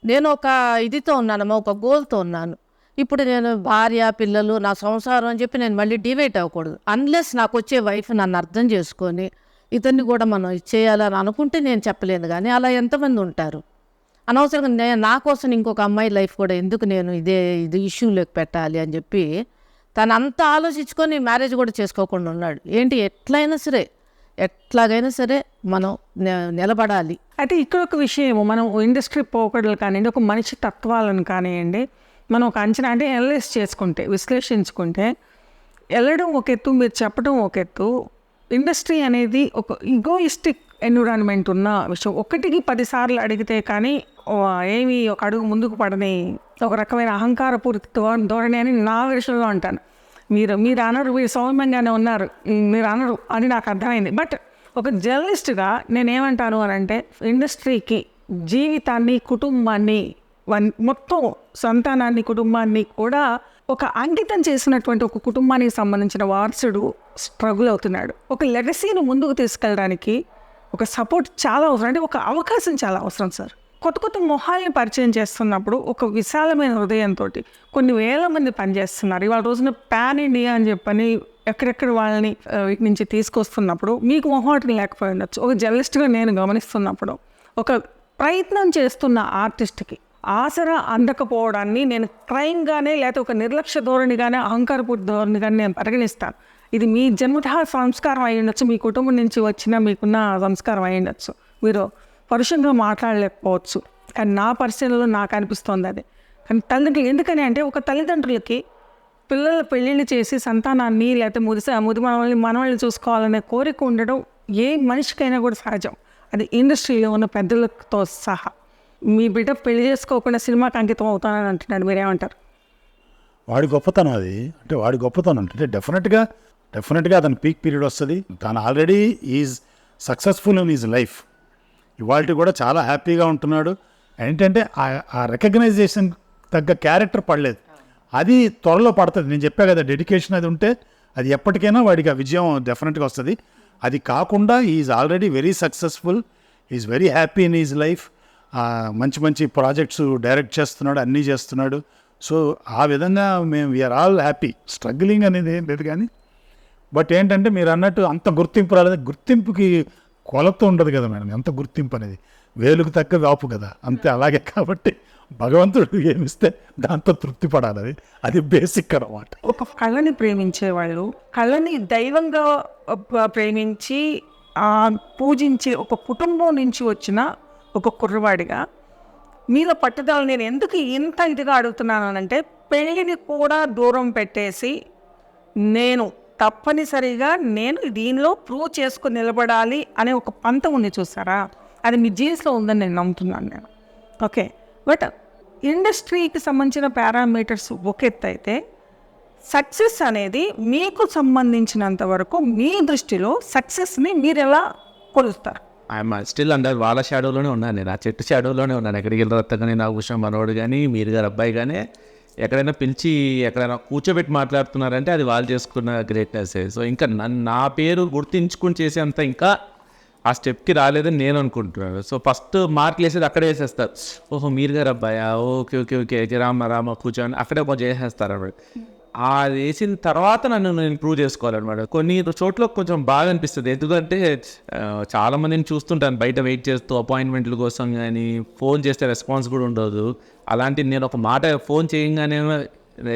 నేను ఒక ఇదితో ఉన్నాను, ఒక గోల్తో ఉన్నాను. ఇప్పుడు నేను భార్య పిల్లలు నా సంసారం అని చెప్పి నేను మళ్ళీ డివైట్ అవ్వకూడదు. అన్లెస్ నాకు వచ్చే వైఫ్ నన్ను అర్థం చేసుకొని ఇతన్ని కూడా మనం ఇచ్చేయాలని అనుకుంటే నేను చెప్పలేను. కానీ అలా ఎంతమంది ఉంటారు? అనవసరంగా నా కోసం ఇంకొక అమ్మాయి లైఫ్ కూడా ఎందుకు నేను ఇది ఇష్యూలోకి పెట్టాలి అని చెప్పి తను అంతా ఆలోచించుకొని మ్యారేజ్ కూడా చేసుకోకుండా ఉన్నాడు. ఏంటి ఎట్లాగైనా సరే మనం నిలబడాలి. అయితే ఇక్కడ ఒక విషయం, మనం ఇండస్ట్రీ పోకడలు కానివ్వండి, ఒక మనిషి తత్వాలను కానివ్వండి, మనం ఒక అంచనా అంటే అనలైజ్ చేసుకుంటే, విశ్లేషించుకుంటే వెళ్ళడం ఒక ఎత్తు, మీరు చెప్పడం ఒక ఎత్తు. ఇండస్ట్రీ అనేది ఒక ఈగోయిస్టిక్ ఎన్విరాన్మెంట్ ఉన్న విషయం. 1కి 10 సార్లు అడిగితే కానీ ఏమి ఒక అడుగు ముందుకు పడని ఒక రకమైన అహంకారపూరిత ధోరణి అని నా విషయంలో అంటాను. మీరు అనరు, మీరు సౌమ్యంగానే ఉన్నారు, మీరు అనరు అని నాకు అర్థమైంది. బట్ ఒక జర్నలిస్ట్గా నేనేమంటాను అని అంటే, ఇండస్ట్రీకి జీవితాన్ని, కుటుంబాన్ని, మొత్తం సంతానాన్ని, కుటుంబాన్ని కూడా ఒక అంకితం చేసినటువంటి ఒక కుటుంబానికి సంబంధించిన వారసుడు స్ట్రగుల్ అవుతున్నాడు. ఒక లెగసీని ముందుకు తీసుకెళ్ళడానికి ఒక సపోర్ట్ చాలా అవసరం, అంటే ఒక అవకాశం చాలా అవసరం సార్. కొత్త మొహాల్ని పరిచయం చేస్తున్నప్పుడు ఒక విశాలమైన హృదయంతో కొన్ని వేల మంది పనిచేస్తున్నారు. ఇవాళ రోజున పాన్ ఇండియా అని చెప్పని ఎక్కడెక్కడ వాళ్ళని వీటి నుంచి తీసుకొస్తున్నప్పుడు మీకు మొహాటం లేకపోయి ఉండొచ్చు. ఒక జర్నలిస్ట్గా నేను గమనిస్తున్నప్పుడు ఒక ప్రయత్నం చేస్తున్న ఆర్టిస్ట్కి ఆసరా అందకపోవడాన్ని నేను క్రైమ్గానే, లేకపోతే ఒక నిర్లక్ష్య ధోరణిగానే, అహంకారపూర్తి ధోరణిగానే నేను పరిగణిస్తాను. ఇది మీ జన్మతః సంస్కారం అయి ఉండొచ్చు, మీ కుటుంబం నుంచి వచ్చిన మీకున్న సంస్కారం అయి ఉండొచ్చు. మీరు పరుషంగా మాట్లాడలేకపోవచ్చు, కానీ నా పరిశీలనలో నాకు అనిపిస్తోంది అది. కానీ తల్లిదండ్రులు ఎందుకని అంటే, ఒక తల్లిదండ్రులకి పిల్లల పెళ్ళిళ్ళు చేసి సంతానాన్ని లేకపోతే ముది మనవాళ్ళని చూసుకోవాలనే కోరిక ఉండడం ఏ మనిషికైనా కూడా సహజం. అది ఇండస్ట్రీలో ఉన్న పెద్దలతో సహా. మీ బిడ్డ పెళ్లి చేసుకోకుండా సినిమాకి అంకితం అవుతానని అంటున్నాడు, మీరేమంటారు? వాడి గొప్పతనం అది. అంటే వాడి గొప్పతనం అంటే డెఫినెట్గా అతని పీక్ పీరియడ్ వస్తుంది. తను already is successful in is life. ఇవాళ కూడా చాలా హ్యాపీగా ఉంటున్నాడు. ఏంటంటే ఆ రికగ్నైజేషన్ తగ్గ క్యారెక్టర్ పడలేదు, అది త్వరలో పడుతుంది. నేను చెప్పా కదా, డెడికేషన్ అది ఉంటే అది ఎప్పటికైనా వాడికి ఆ విజయం డెఫినెట్గా వస్తుంది. అది కాకుండా is already very successful, is very happy in is life. మంచి ప్రాజెక్ట్స్ డైరెక్ట్ చేస్తున్నాడు, అన్నీ చేస్తున్నాడు. సో ఆ విధంగా మేము వీఆర్ ఆల్ హ్యాపీ. స్ట్రగ్లింగ్ అనేది ఏం లేదు కానీ, బట్ ఏంటంటే మీరు అన్నట్టు అంత గుర్తింపు రాలేదు. గుర్తింపుకి కొలత ఉండదు కదా మేడం, ఎంత గుర్తింపు అనేది వేలుకు తగ్గ వ్యాపు కదా, అంతే. అలాగే కాబట్టి భగవంతుడు ఏమిస్తే దాంతో తృప్తి పడాలి, అది బేసిక్ అన్నమాట. ఒక కళని ప్రేమించేవాళ్ళు, కళని దైవంగా ప్రేమించి పూజించే ఒక కుటుంబం నుంచి వచ్చిన ఒక కుర్రవాడిగా మీలో పట్టుదల నేను ఎందుకు ఇంత ఇదిగా అడుగుతున్నానంటే, పెళ్ళిని కూడా దూరం పెట్టేసి నేను తప్పనిసరిగా దీనిలో ప్రూవ్ చేసుకుని నిలబడాలి అనే ఒక పంతం ఉంది చూసారా, అది మీ జీన్స్లో ఉందని నేను నమ్ముతున్నాను నేను. ఓకే, బట్ ఇండస్ట్రీకి సంబంధించిన పారామీటర్స్ ఒక ఎత్తు అయితే, సక్సెస్ అనేది మీకు సంబంధించినంత వరకు మీ దృష్టిలో సక్సెస్ని మీరు ఎలా కొలుస్తారు? ఐఎమ్ స్టిల్ అండర్ వాళ్ళ షాడోలోనే ఉన్నాను నేను, ఆ చెట్టు షాడోలోనే ఉన్నాను. ఎక్కడికి వెళ్ళి రత్త కానీ, నాగభూషణ్ మనోడు కానీ, మీరు గారు అబ్బాయి కానీ ఎక్కడైనా పిలిచి ఎక్కడైనా కూర్చోబెట్టి మాట్లాడుతున్నారంటే అది వాళ్ళు చేసుకున్న గ్రేట్నెస్. సో ఇంకా నా పేరు గుర్తించుకుని చేసేంత ఇంకా ఆ స్టెప్కి రాలేదని నేను అనుకుంటున్నాను. సో ఫస్ట్ మార్కులు వేసేది అక్కడే వేసేస్తారు. ఓహో మీరు గారు అబ్బాయా, ఓకే ఓకే ఓకే రామ కూర్చొని అక్కడే కొంచెం వేసేస్తారు అన్నమాట. అది వేసిన తర్వాత నేను ప్రూవ్ చేసుకోవాలన్నమాట. కొన్ని చోట్ల కొంచెం బాగా అనిపిస్తుంది, ఎందుకంటే చాలామందిని చూస్తుంటాను బయట వెయిట్ చేస్తూ అపాయింట్మెంట్ల కోసం, కానీ ఫోన్ చేస్తే రెస్పాన్స్ కూడా ఉండదు. అలాంటి నేను ఒక మాట ఫోన్ చేయగానే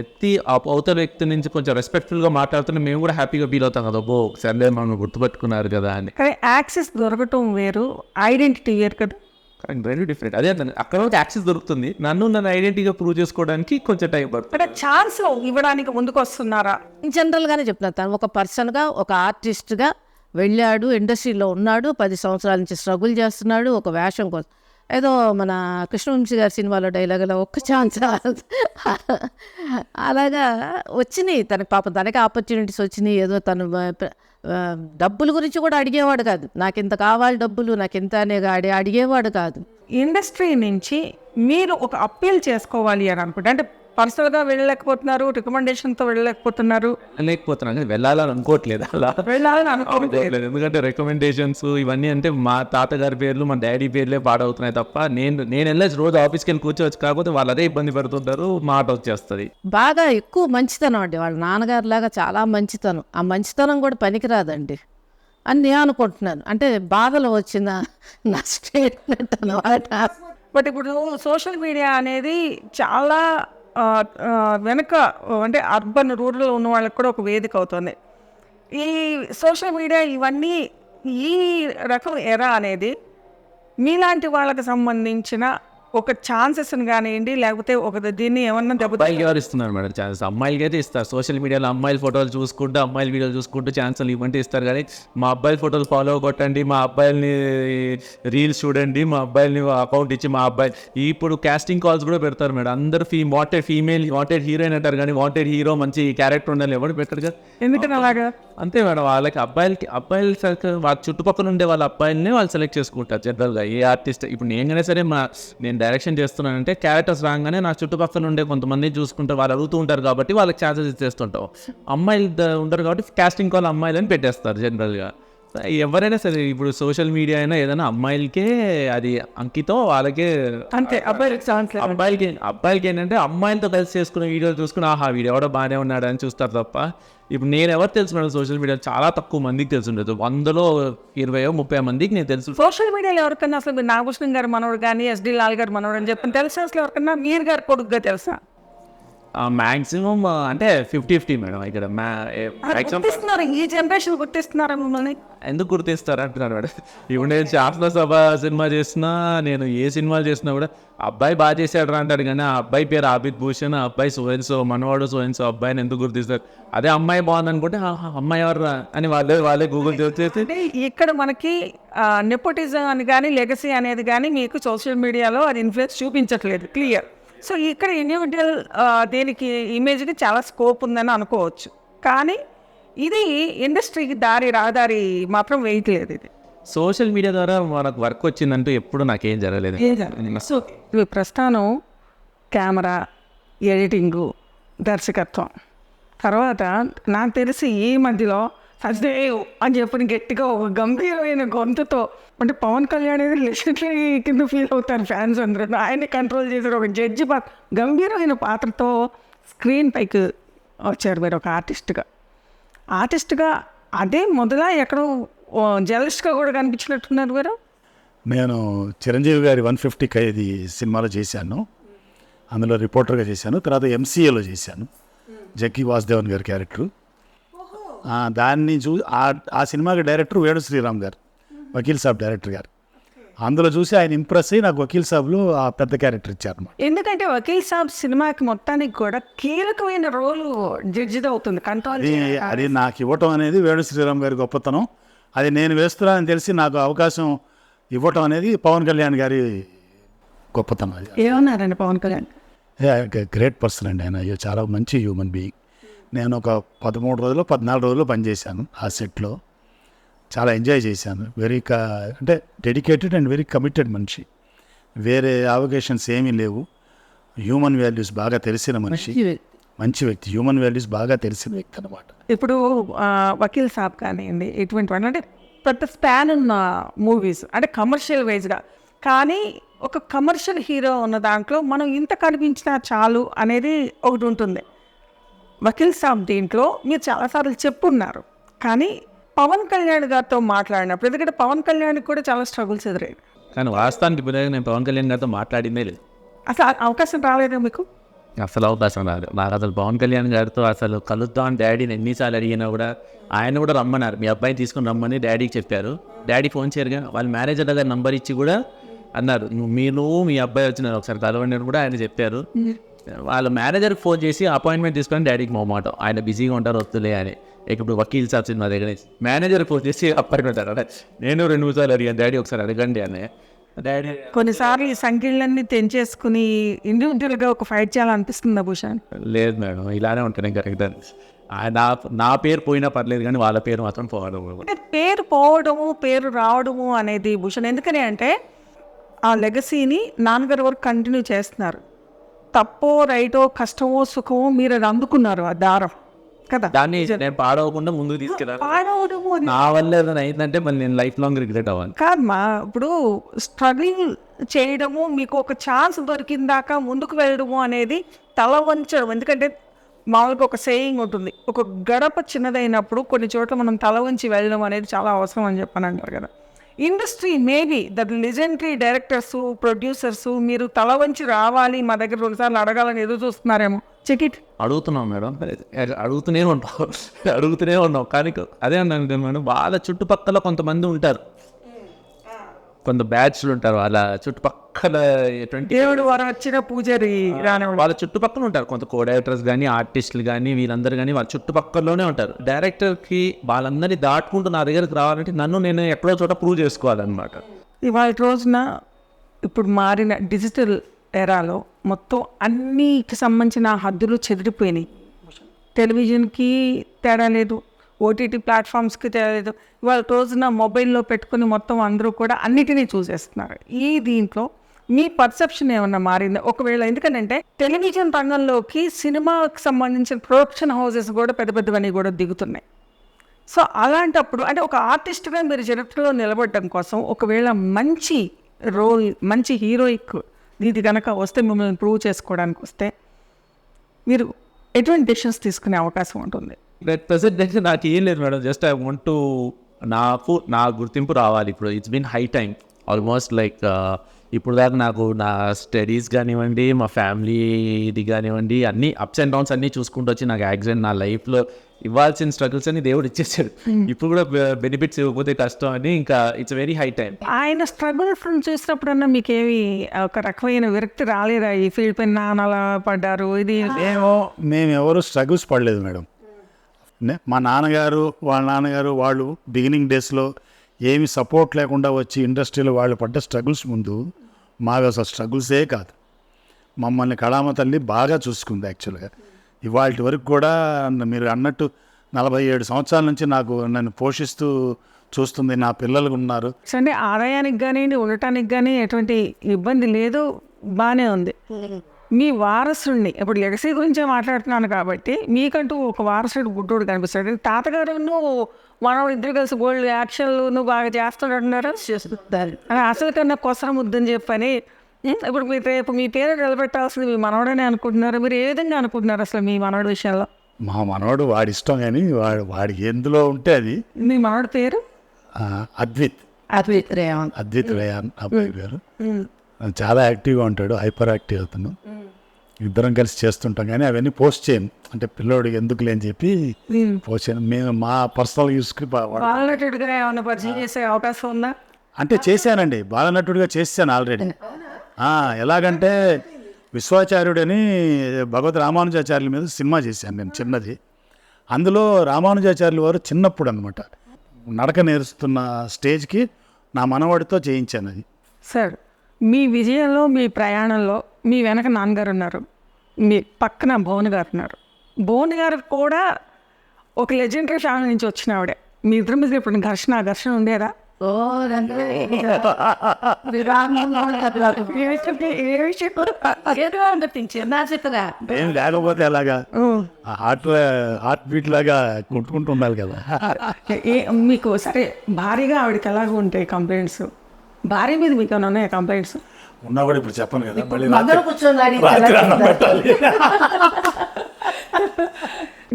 ఎత్తి అవతల వ్యక్తి నుంచి కొంచెం రెస్పెక్ట్ఫుల్గా మాట్లాడుతుంటే మేము కూడా హ్యాపీగా ఫీల్ అవుతాం కదా, ఓ సర్లే మనం గుర్తుపెట్టుకున్నారు కదా అని. కానీ యాక్సెస్ దొరకటం వేరు, ఐడెంటిటీ వేరు కదా. Very different. అదే అక్కడ యాక్సెస్ దొరుకుతుంది, నన్ను ఐడెంటిటీగా ప్రూవ్ చేసుకోవడానికి కొంచెం టైం పడుతుంది. అంటే ఛాన్స్ ఇవ్వడానికి ముందుకు వస్తున్నారా? జనరల్గానే చెప్తున్నాను, తను ఒక పర్సన్గా, ఒక ఆర్టిస్ట్గా వెళ్ళాడు, ఇండస్ట్రీలో ఉన్నాడు, 10 సంవత్సరాల నుంచి స్ట్రగుల్ చేస్తున్నాడు ఒక వేషం కోసం. ఏదో మన కృష్ణవంశీ గారి సినిమాలో డైలాగులో ఒక్క ఛాన్స్ అలాగా వచ్చినాయి తనకి. పాపం తనకి ఆపర్చునిటీస్ వచ్చినాయి. ఏదో తను డబ్బుల గురించి కూడా అడిగేవాడు కాదు, నాకు ఇంత కావాలి డబ్బులు, నాకు ఇంత అనే అడిగేవాడు కాదు. ఇండస్ట్రీ నుంచి మీరు ఒక అప్పీల్ చేసుకోవాలి అని అనుకుంటే, అంటే పర్సనల్గా వెళ్ళలేకపోతున్నారు, రికమెండేషన్తో వెళ్ళలేకపోతున్నారు, కానీ వెళ్ళాలని అనుకోవట్లేదు, అలా వెళ్ళాలని అనుకోవట్లేదు. ఎందుకంటే రికమెండేషన్స్ ఇవన్నీ అంటే మా తాతగారి పేర్లు, మా డాడీ పేర్లే పాడవుతున్నాయి తప్ప నేను వెళ్ళేసి రోజు ఆఫీస్కి వెళ్ళి కూర్చోవచ్చు. కాకపోతే వాళ్ళు అదే ఇబ్బంది పడుతుంటారు, మాట వచ్చేస్తుంది. బాగా ఎక్కువ మంచితనం అండి వాళ్ళ నాన్నగారి లాగా, చాలా మంచితనం. ఆ మంచితనం కూడా పనికిరాదండి అని నేను అనుకుంటున్నాను. అంటే బాధలు వచ్చిన నా స్టేట్మెంట్ అన్నమాట. బట్ ఇప్పుడు సోషల్ మీడియా అనేది చాలా వెనక, అంటే అర్బన్ రూరల్ ఉన్న వాళ్ళకి కూడా ఒక వేదిక అవుతుంది. ఈ సోషల్ మీడియా ఇవన్నీ ఈ రకం ఎరా అనేది మీలాంటి వాళ్ళకి సంబంధించిన ఒక ఛాన్సెస్ని కానివ్వండి, లేకపోతే ఒక దీన్ని ఏమన్నా అబ్బాయికి ఎవరు ఇస్తున్నారు మేడం ఛాన్స్? అమ్మాయిలకి అయితే ఇస్తారు. సోషల్ మీడియాలో అమ్మాయిల ఫోటోలు చూసుకుంటూ అమ్మాయిల వీడియోలు చూసుకుంటూ ఛాన్సులు ఇవ్వంటే ఇస్తారు. కానీ మా అబ్బాయిల ఫోటోలు ఫాలో కొట్టండి, మా అబ్బాయిల్ని రీల్స్ చూడండి, మా అబ్బాయిల్ని అకౌంట్ ఇచ్చి మా అబ్బాయి ఇప్పుడు కాస్టింగ్ కాల్స్ కూడా పెడతారు మేడం. అందరూ వాంటెడ్ ఫీమేల్, వాంటెడ్ హీరోయిన్ అంటారు కానీ వాంటెడ్ హీరో మంచి క్యారెక్టర్ ఉండాలి ఎవరు పెట్టారు కదా. ఎందుకని అలాగా? అంతే మేడం. వాళ్ళకి అబ్బాయిలు వాళ్ళ చుట్టుపక్కల ఉండే వాళ్ళ అబ్బాయిలనే వాళ్ళు సెలెక్ట్ చేసుకుంటారు జనరల్గా. ఏ ఆర్టిస్ట్ ఇప్పుడు నేనైనా సరే నేను డైరెక్షన్ చేస్తున్నానంటే క్యారెక్టర్స్ రాగానే నా చుట్టుపక్కల ఉండే కొంతమంది చూసుకుంటారు, వాళ్ళు అడుగుతూ ఉంటారు కాబట్టి వాళ్ళకి ఛాన్సెస్ ఇచ్చేస్తుంటాం. అమ్మాయిలు ఉంటారు కాబట్టి కాస్టింగ్ కాల్ అమ్మాయిలని పెట్టేస్తారు జనరల్గా. ఎవరైనా సరే ఇప్పుడు సోషల్ మీడియా అయినా ఏదైనా అమ్మాయిలకే అది అంకితం, వాళ్ళకే అంతే. అబ్బాయిలకి ఏంటంటే అమ్మాయిలతో కలిసి చేసుకునే వీడియోలు చూసుకుని ఆహా వీడు ఎవడో బాగానే ఉన్నాడు అని చూస్తారు తప్ప ఇప్పుడు నేను ఎవరు తెలుసు మేడం సోషల్ మీడియా చాలా తక్కువ మందికి తెలిసి ఉండదు. 100లో 20-30 మందికి నేను తెలుసు. సోషల్ మీడియాలో ఎవరికన్నా అసలు మీరు నాగభూషణం గారు మనోడు కానీ SD లాల్ గారు మనోడు అని చెప్పి తెలుసా? అసలు ఎవరికన్నా మీరు గారు కొడుకుగా తెలుసా? మ్యాక్సిమం అంటే 50-50 మేడం. ఇక్కడ గుర్తిస్తున్నారు, ఈ జనరేషన్ గుర్తిస్తున్నారా మిమ్మల్ని? ఎందుకు గుర్తిస్తారు అంటున్నారు మేడం. ఇప్పుడు నేను శాసన సభ సినిమా చేసినా, నేను ఏ సినిమాలు చేసినా కూడా అబ్బాయి బాగా చేశాడు అంటాడు కానీ ఆ అబ్బాయి పేరు ఆబిద్ భూషణ్, ఆ అబ్బాయి సోయన్సో, మనవాడు సోయన్సో అబ్బాయిని ఎందుకు గుర్తిస్తారు? అదే అమ్మాయి బాగుంది అనుకుంటే అమ్మాయి ఎవరు అని వాళ్ళే గూగుల్ చేసి. ఇక్కడ మనకి నెపోటిజం అని కానీ లెగసీ అనేది కానీ మీకు సోషల్ మీడియాలో అది ఇన్ఫ్లుయెన్స్ చూపించట్లేదు, క్లియర్. సో ఇక్కడ ఇండివిజువల్ దేనికి ఇమేజ్కి చాలా స్కోప్ ఉందని అనుకోవచ్చు. కానీ ఇది ఇండస్ట్రీకి రహదారి మాత్రం వేయట్లేదు. ఇది సోషల్ మీడియా ద్వారా మనకు వర్క్ వచ్చిందంటూ ఎప్పుడు నాకేం జరగలేదు. సో ఇవి ప్రస్థానం కెమెరా, ఎడిటింగు, దర్శకత్వం, తర్వాత నాకు తెలిసి ఈ మధ్యలో సజ్దేవ్ అని చెప్పి గట్టిగా ఒక గంభీరమైన గొంతుతో, అంటే పవన్ కళ్యాణ్ అనేది లెజెండరీ కింద ఫీల్ అవుతారు ఫ్యాన్స్ అందరూ. ఆయన్ని కంట్రోల్ చేశారు ఒక జడ్జి గంభీరమైన పాత్రతో స్క్రీన్ పైకి వచ్చారు మీరు ఒక ఆర్టిస్ట్గా. అదే మొదల ఎక్కడో జర్నలిస్ట్గా కూడా కనిపించినట్టున్నారు మీరు. నేను చిరంజీవి గారి 150 ఖైదీ సినిమాలో చేశాను, అందులో రిపోర్టర్గా చేశాను. తర్వాత MCAలో చేశాను, జక్కీ వాసుదేవన్ గారి క్యారెక్టరు. దాన్ని ఆ సినిమాకి డైరెక్టర్ వేణు శ్రీరామ్ గారు, వకీల్ సాబ్ డైరెక్టర్ గారు. అందులో చూసి ఆయన ఇంప్రెస్ అయ్యి నాకు వకీల్ సాబ్లో ఆ పెద్ద క్యారెక్టర్ ఇచ్చారన్నమాట. ఎందుకంటే వకీల్ సాబ్ సినిమాకి మొత్తానికి కూడా కీలకమైన రోలు జడ్జిది అవుతుంది, కంట్రోల్. అది నాకు ఇవ్వటం అనేది వేణు శ్రీరామ్ గారి గొప్పతనం. అది నేను వేస్తున్నానని తెలిసి నాకు అవకాశం ఇవ్వటం అనేది పవన్ కళ్యాణ్ గారి గొప్పతనం. అది ఏమన్నారండి పవన్ కళ్యాణ్? గ్రేట్ పర్సన్ అండి ఆయన, చాలా మంచి హ్యూమన్ బీయింగ్. నేను ఒక 14 రోజులు పనిచేశాను ఆ సెట్లో. చాలా ఎంజాయ్ చేశాను. అంటే డెడికేటెడ్ అండ్ వెరీ కమిటెడ్ మనిషి. వేరే అవకేషన్స్ ఏమీ లేవు. హ్యూమన్ వాల్యూస్ బాగా తెలిసిన మనిషి, మంచి వ్యక్తి, హ్యూమన్ వాల్యూస్ బాగా తెలిసిన వ్యక్తి అనమాట. ఇప్పుడు వకీల్ సాబ్ కానివ్వండి, ఇటువంటి అంటే పెద్ద స్పాన్ ఉన్న మూవీస్, అంటే కమర్షియల్ వైజ్గా. కానీ ఒక కమర్షియల్ హీరో ఉన్న దాంట్లో మనం ఇంత కనిపించినా చాలు అనేది ఒకటి ఉంటుంది. వకీల్ సాబ్ దీంట్లో మీరు చాలాసార్లు చెప్పున్నారు. కానీ పవన్ కళ్యాణ్ గారితో మాట్లాడినప్పుడు, ఎందుకంటే పవన్ కళ్యాణ్కి కూడా చాలా స్ట్రగుల్స్ ఎదురయ్యాయి. కానీ వాస్తవానికి ఇప్పుడు నేను పవన్ కళ్యాణ్ గారితో మాట్లాడిందే లేదు. అసలు అవకాశం రాలేదా మీకు? అసలు అవకాశం రాదు నాకు. అసలు పవన్ కళ్యాణ్ గారితో అసలు కలుద్దాం డాడీని ఎన్నిసార్లు అడిగినా కూడా ఆయన కూడా రమ్మన్నారు, మీ అబ్బాయిని తీసుకుని రమ్మని డాడీకి చెప్పారు. డాడీ ఫోన్ చేయరుగా, వాళ్ళ మేనేజర్ దగ్గర నంబర్ ఇచ్చి కూడా అన్నారు మీరు మీ అబ్బాయి వచ్చినారు ఒకసారి కలవండి అని కూడా ఆయన చెప్పారు. వాళ్ళ మేనేజర్కి ఫోన్ చేసి అపాయింట్మెంట్ తీసుకొని డాడీకి మొహమాటం, ఆయన బిజీగా ఉంటారు వద్దులే అని. ఇప్పుడు వకీల్ సాబ్ సినిమా దగ్గర మేనేజర్ ఫోన్ చేసి అపాయింట్మెంట్ అన్నాడు. నేను 2 సార్లు అడిగాను, డాడీ ఒకసారి అడగండి అని. డాడీ కొన్నిసార్లు ఈ సంఖ్యలన్నీ తెంచేసుకుని ఇండివిజువల్గా ఒక ఫైట్ చేయాలనిపిస్తుందా భూషణ్? లేదు మేడం, ఇలానే ఉంటాను కరెక్ట్. నా పేరు పోయినా పర్లేదు కానీ వాళ్ళ పేరు మాత్రం పోవడం. అంటే పేరు పోవడము పేరు రావడము అనేది భూషణ్ ఎందుకని అంటే ఆ లెగసీని నాన్నగారి వరకు కంటిన్యూ చేస్తున్నారు. తప్పో రైటో కష్టమో సుఖమో మీరు అది అందుకున్నారు ఆ దారం కదా. దాన్ని నేను పాడవకుండా ముందుకు తీసుకెళ్ళాను. పాడవడము నా వల్ల ఏదైనా అయిందంటే మళ్ళీ నేను లైఫ్ లాంగ్ రిగ్రెట్ అవ్వాలి కాదమ్మా. ఇప్పుడు స్ట్రగుల్ చేయడము, మీకు ఒక ఛాన్స్ దొరికిందాక ముందుకు వెళ్ళడము అనేది తల వంచడం. ఎందుకంటే మామూలుగా ఒక సేయింగ్ ఉంటుంది, ఒక గడప చిన్నదైనప్పుడు కొన్ని చోట్ల మనం తల వంచి వెళ్ళడం అనేది చాలా అవసరం అని చెప్పని అంటారు కదా. Industry maybe the legendary directors, producers మీరు తల వంచి రావాలి మా దగ్గర 2 సార్లు అడగాలని ఎదురు చూస్తున్నారేమో. Check it. అడుగుతున్నాం మేడం, అడుగుతూనే ఉన్నాం కానీ అదే అన్నాను మేడం, వాళ్ళ చుట్టుపక్కల కొంతమంది ఉంటారు, కొంత బ్యాచ్లు ఉంటారు వాళ్ళ చుట్టుపక్కల 20 దేవుడు వారు వచ్చిన పూజారి రానివాడు. వాళ్ళ చుట్టుపక్కల ఉంటారు కొంత కో డైరెక్టర్స్ కానీ ఆర్టిస్టులు కానీ వీళ్ళందరూ కానీ వాళ్ళ చుట్టుపక్కలలోనే ఉంటారు. డైరెక్టర్కి వాళ్ళందరినీ దాటుకుంటూ నా దగ్గరికి రావాలంటే నేను ఎక్కడో చోట ప్రూవ్ చేసుకోవాలన్నమాట. ఇవాళ రోజున ఇప్పుడు మారిన డిజిటల్ ఎరాలో మొత్తం అన్నికి సంబంధించిన హద్దులు చెదిరిపోయినాయి. టెలివిజన్కి తేడా లేదు, ఓటీటీ ప్లాట్ఫామ్స్కి తేడా లేదు. ఇవాళ రోజున మొబైల్లో పెట్టుకుని మొత్తం అందరూ కూడా అన్నిటినీ చూసేస్తున్నారు. ఈ దీంట్లో మీ పర్సెప్షన్ ఏమన్నా మారిందా ఒకవేళ? ఎందుకంటే టెలివిజన్ రంగంలోకి సినిమాకి సంబంధించిన ప్రొడక్షన్ హౌసెస్ కూడా పెద్ద పెద్దవన్నీ కూడా దిగుతున్నాయి. సో అలాంటప్పుడు అంటే ఒక ఆర్టిస్ట్గా మీరు చరిత్రలో నిలబడడం కోసం ఒకవేళ మంచి రోల్, మంచి హీరోయిక్ ఇది కనుక వస్తే, మిమ్మల్ని ప్రూవ్ చేసుకోవడానికి వస్తే మీరు ఎటువంటి డెసిషన్స్ తీసుకునే అవకాశం ఉంటుంది? ప్రెసెంట్ అయితే నాకు ఏం లేదు madam, just I want to నా గుర్తింపు రావాలి. ఇప్పుడు it's been high time almost like ఇప్పుడు దాకా నాకు నా స్టడీస్ కానివ్వండి, మా ఫ్యామిలీ ఇది కానివ్వండి, అన్ని అప్స్ అండ్ డౌన్స్ అన్నీ చూసుకుంటూ వచ్చి నాకు యాక్సిడెంట్ నా లైఫ్లో ఇవ్వాల్సిన స్ట్రగుల్స్ అని దేవుడు ఇచ్చేసాడు. ఇప్పుడు కూడా బెనిఫిట్స్ ఇవ్వకపోతే కష్టం అని, ఇంకా ఇట్స్ వెరీ హై టైం. ఆయన స్ట్రగుల్ చూసినప్పుడన్నా మీకేమి ఒక రకమైన విరక్తి రాలేదా? ఈ ఫీల్డ్ పైన నాన్నలా పడ్డారు ఇది? మేము ఎవరు స్ట్రగుల్స్ పడలేదు మేడం. మా నాన్నగారు వాళ్ళ నాన్నగారు వాళ్ళు బిగినింగ్ డేస్లో ఏమి సపోర్ట్ లేకుండా వచ్చి ఇండస్ట్రీలో వాళ్ళు పడ్డ స్ట్రగుల్స్ ముందు మావి అసలు స్ట్రగుల్సే కాదు. మమ్మల్ని కళామ తల్లి బాగా చూసుకుంది. యాక్చువల్గా ఇవాళ వరకు కూడా మీరు అన్నట్టు 47 సంవత్సరాల నుంచి నన్ను పోషిస్తూ చూస్తుంది. నా పిల్లలు ఉన్నారు. అంటే ఆదాయానికి కానీ ఉండటానికి కానీ ఎటువంటి ఇబ్బంది లేదు, బాగానే ఉంది. మీ వారసుడిని ఇప్పుడు లెగసీ గురించే మాట్లాడుతున్నాను కాబట్టి మీకంటూ ఒక వారసుడు గుడ్డోడు కనిపిస్తాడు. తాతగారు మనవాడు ఇద్దరు కలిసి గోల్డ్ యాక్షన్లు బాగా చేస్తున్నారు. అసలు కన్నా కొసర ముద్దని చెప్పని ఇప్పుడు మీరు రేపు మీ పేరు నిలబెట్టాల్సింది మీ మనవడనే అనుకుంటున్నారు. మీరు ఏ విధంగా అనుకుంటున్నారు అసలు మీ మనవడి విషయంలో? మా మనవాడు వాడి ఇష్టం, కానీ వాడికి ఎందులో ఉంటే అది. మీ మనవడి పేరు అద్విత్ రేయాన్ అబ్బాయి పేరు. చాలా యాక్టివ్గా ఉంటాడు, హైపర్ యాక్టివ్ అవుతాను. ఇద్దరం కలిసి చేస్తుంటాం కానీ అవన్నీ పోస్ట్ చేయను, అంటే పిల్లోడికి ఎందుకు లేని చెప్పి పోస్ట్ చేయను. మేము మా పర్సనల్ యూస్కి బాలనటుడిగా ఏమైనా పరిచయం చేసే అవకాశం ఉందా? అంటే చేశానండి, బాలనటుడిగా చేశాను ఆల్రెడీ. ఎలాగంటే విశ్వాచార్యుడని భగవద్ రామానుజాచార్యుల మీద సినిమా చేశాను నేను, చిన్నది. అందులో రామానుజాచార్యుల వారు చిన్నప్పుడు అనమాట నడక నేర్చుతున్న స్టేజ్కి నా మనవాడితో చేయించాను అది. సార్, మీ విజయంలో, మీ ప్రయాణంలో మీ వెనక నాన్నగారు ఉన్నారు, మీ పక్కన భువన్ గారు ఉన్నారు. భువన్ గారు కూడా ఒక లెజెండరీ ఫ్యామిలీ నుంచి వచ్చిన ఆవిడే. మీ ఇద్దరి మీద ఇప్పుడు ఘర్షణ ఉండేదా? ఏం లేకపోతే అలాగా హార్ట్ బీట్ లాగా కొట్టుకుంటూ ఉండాలి కదా. మీకు సరే భారీగా ఆవిడకి ఎలాగో ఉంటాయి కంప్లైంట్స్? భార్య మీద మీకు ఏమైనా ఉన్నాయా కంప్లైంట్స్? ఉన్నా కూడా ఇప్పుడు చెప్పను కదా, మళ్ళీ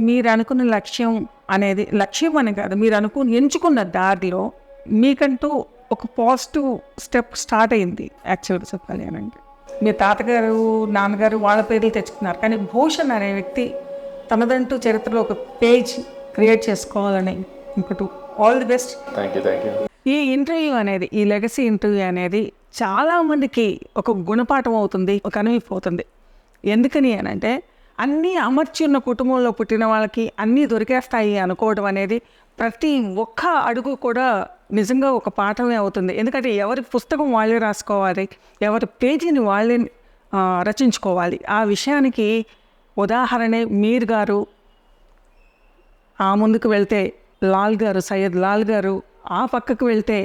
మీరు అనుకున్న లక్ష్యం అనేది లక్ష్యం అని కాదు, మీరు ఎంచుకున్న దారిలో మీకంటూ ఒక పాజిటివ్ స్టెప్ స్టార్ట్ అయింది. యాక్చువల్గా చెప్పాలి అని అంటే మీ తాతగారు నాన్నగారు వాళ్ళ పేర్లు తెచ్చుకున్నారు, కానీ భూషణ్ అనే వ్యక్తి తనదంటూ చరిత్రలో ఒక పేజ్ క్రియేట్ చేసుకోవాలని ఇంకటూ ఆల్ ది బెస్ట్. ఈ ఇంటర్వ్యూ అనేది, ఈ లెగసీ ఇంటర్వ్యూ అనేది చాలామందికి ఒక గుణపాఠం అవుతుంది, ఒక కనువిపోతుంది. ఎందుకని అని అంటే అన్నీ అమర్చి ఉన్న కుటుంబంలో పుట్టిన వాళ్ళకి అన్నీ దొరికేస్తాయి అనుకోవడం అనేది ప్రతి ఒక్క అడుగు కూడా నిజంగా ఒక పాఠమే అవుతుంది. ఎందుకంటే ఎవరి పుస్తకం వాళ్ళే రాసుకోవాలి, ఎవరి పేజీని వాళ్ళే రచించుకోవాలి. ఆ విషయానికి ఉదాహరణే మీర్ గారు, ఆ ముందుకు వెళ్తే లాల్ గారు, సయ్యద్ లాల్ గారు, ఆ పక్కకు వెళ్తే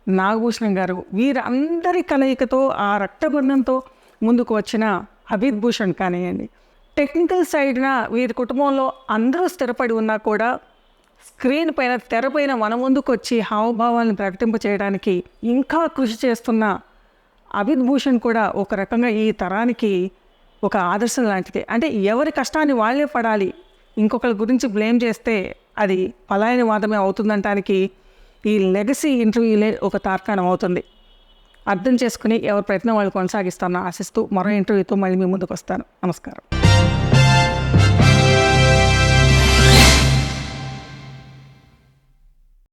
నాగభూషణం గారు, వీరందరి కలయికతో ఆ రక్తబంధంతో ముందుకు వచ్చిన అభిత్ భూషణ్ కానివ్వండి. టెక్నికల్ సైడ్న వీరి కుటుంబంలో అందరూ స్థిరపడి ఉన్నా కూడా స్క్రీన్ పైన, తెరపైన మన ముందుకు వచ్చి హావభావాలను ప్రకటింప చేయడానికి ఇంకా కృషి చేస్తున్న అభిత్ భూషణ్ కూడా ఒక రకంగా ఈ తరానికి ఒక ఆదర్శం లాంటిది. అంటే ఎవరి కష్టాన్ని వాళ్ళే పడాలి, ఇంకొకరి గురించి బ్లేమ్ చేస్తే అది పలాయనవాదమే అవుతుందంటానికి ఈ లెగసీ ఇంటర్వ్యూలే ఒక తార్కాణం అవుతుంది. అర్థం చేసుకుని ఎవరి ప్రయత్నం వాళ్ళు కొనసాగిస్తానని ఆశిస్తూ మరో ఇంటర్వ్యూతో మళ్ళీ మీ ముందుకు వస్తాను. నమస్కారం.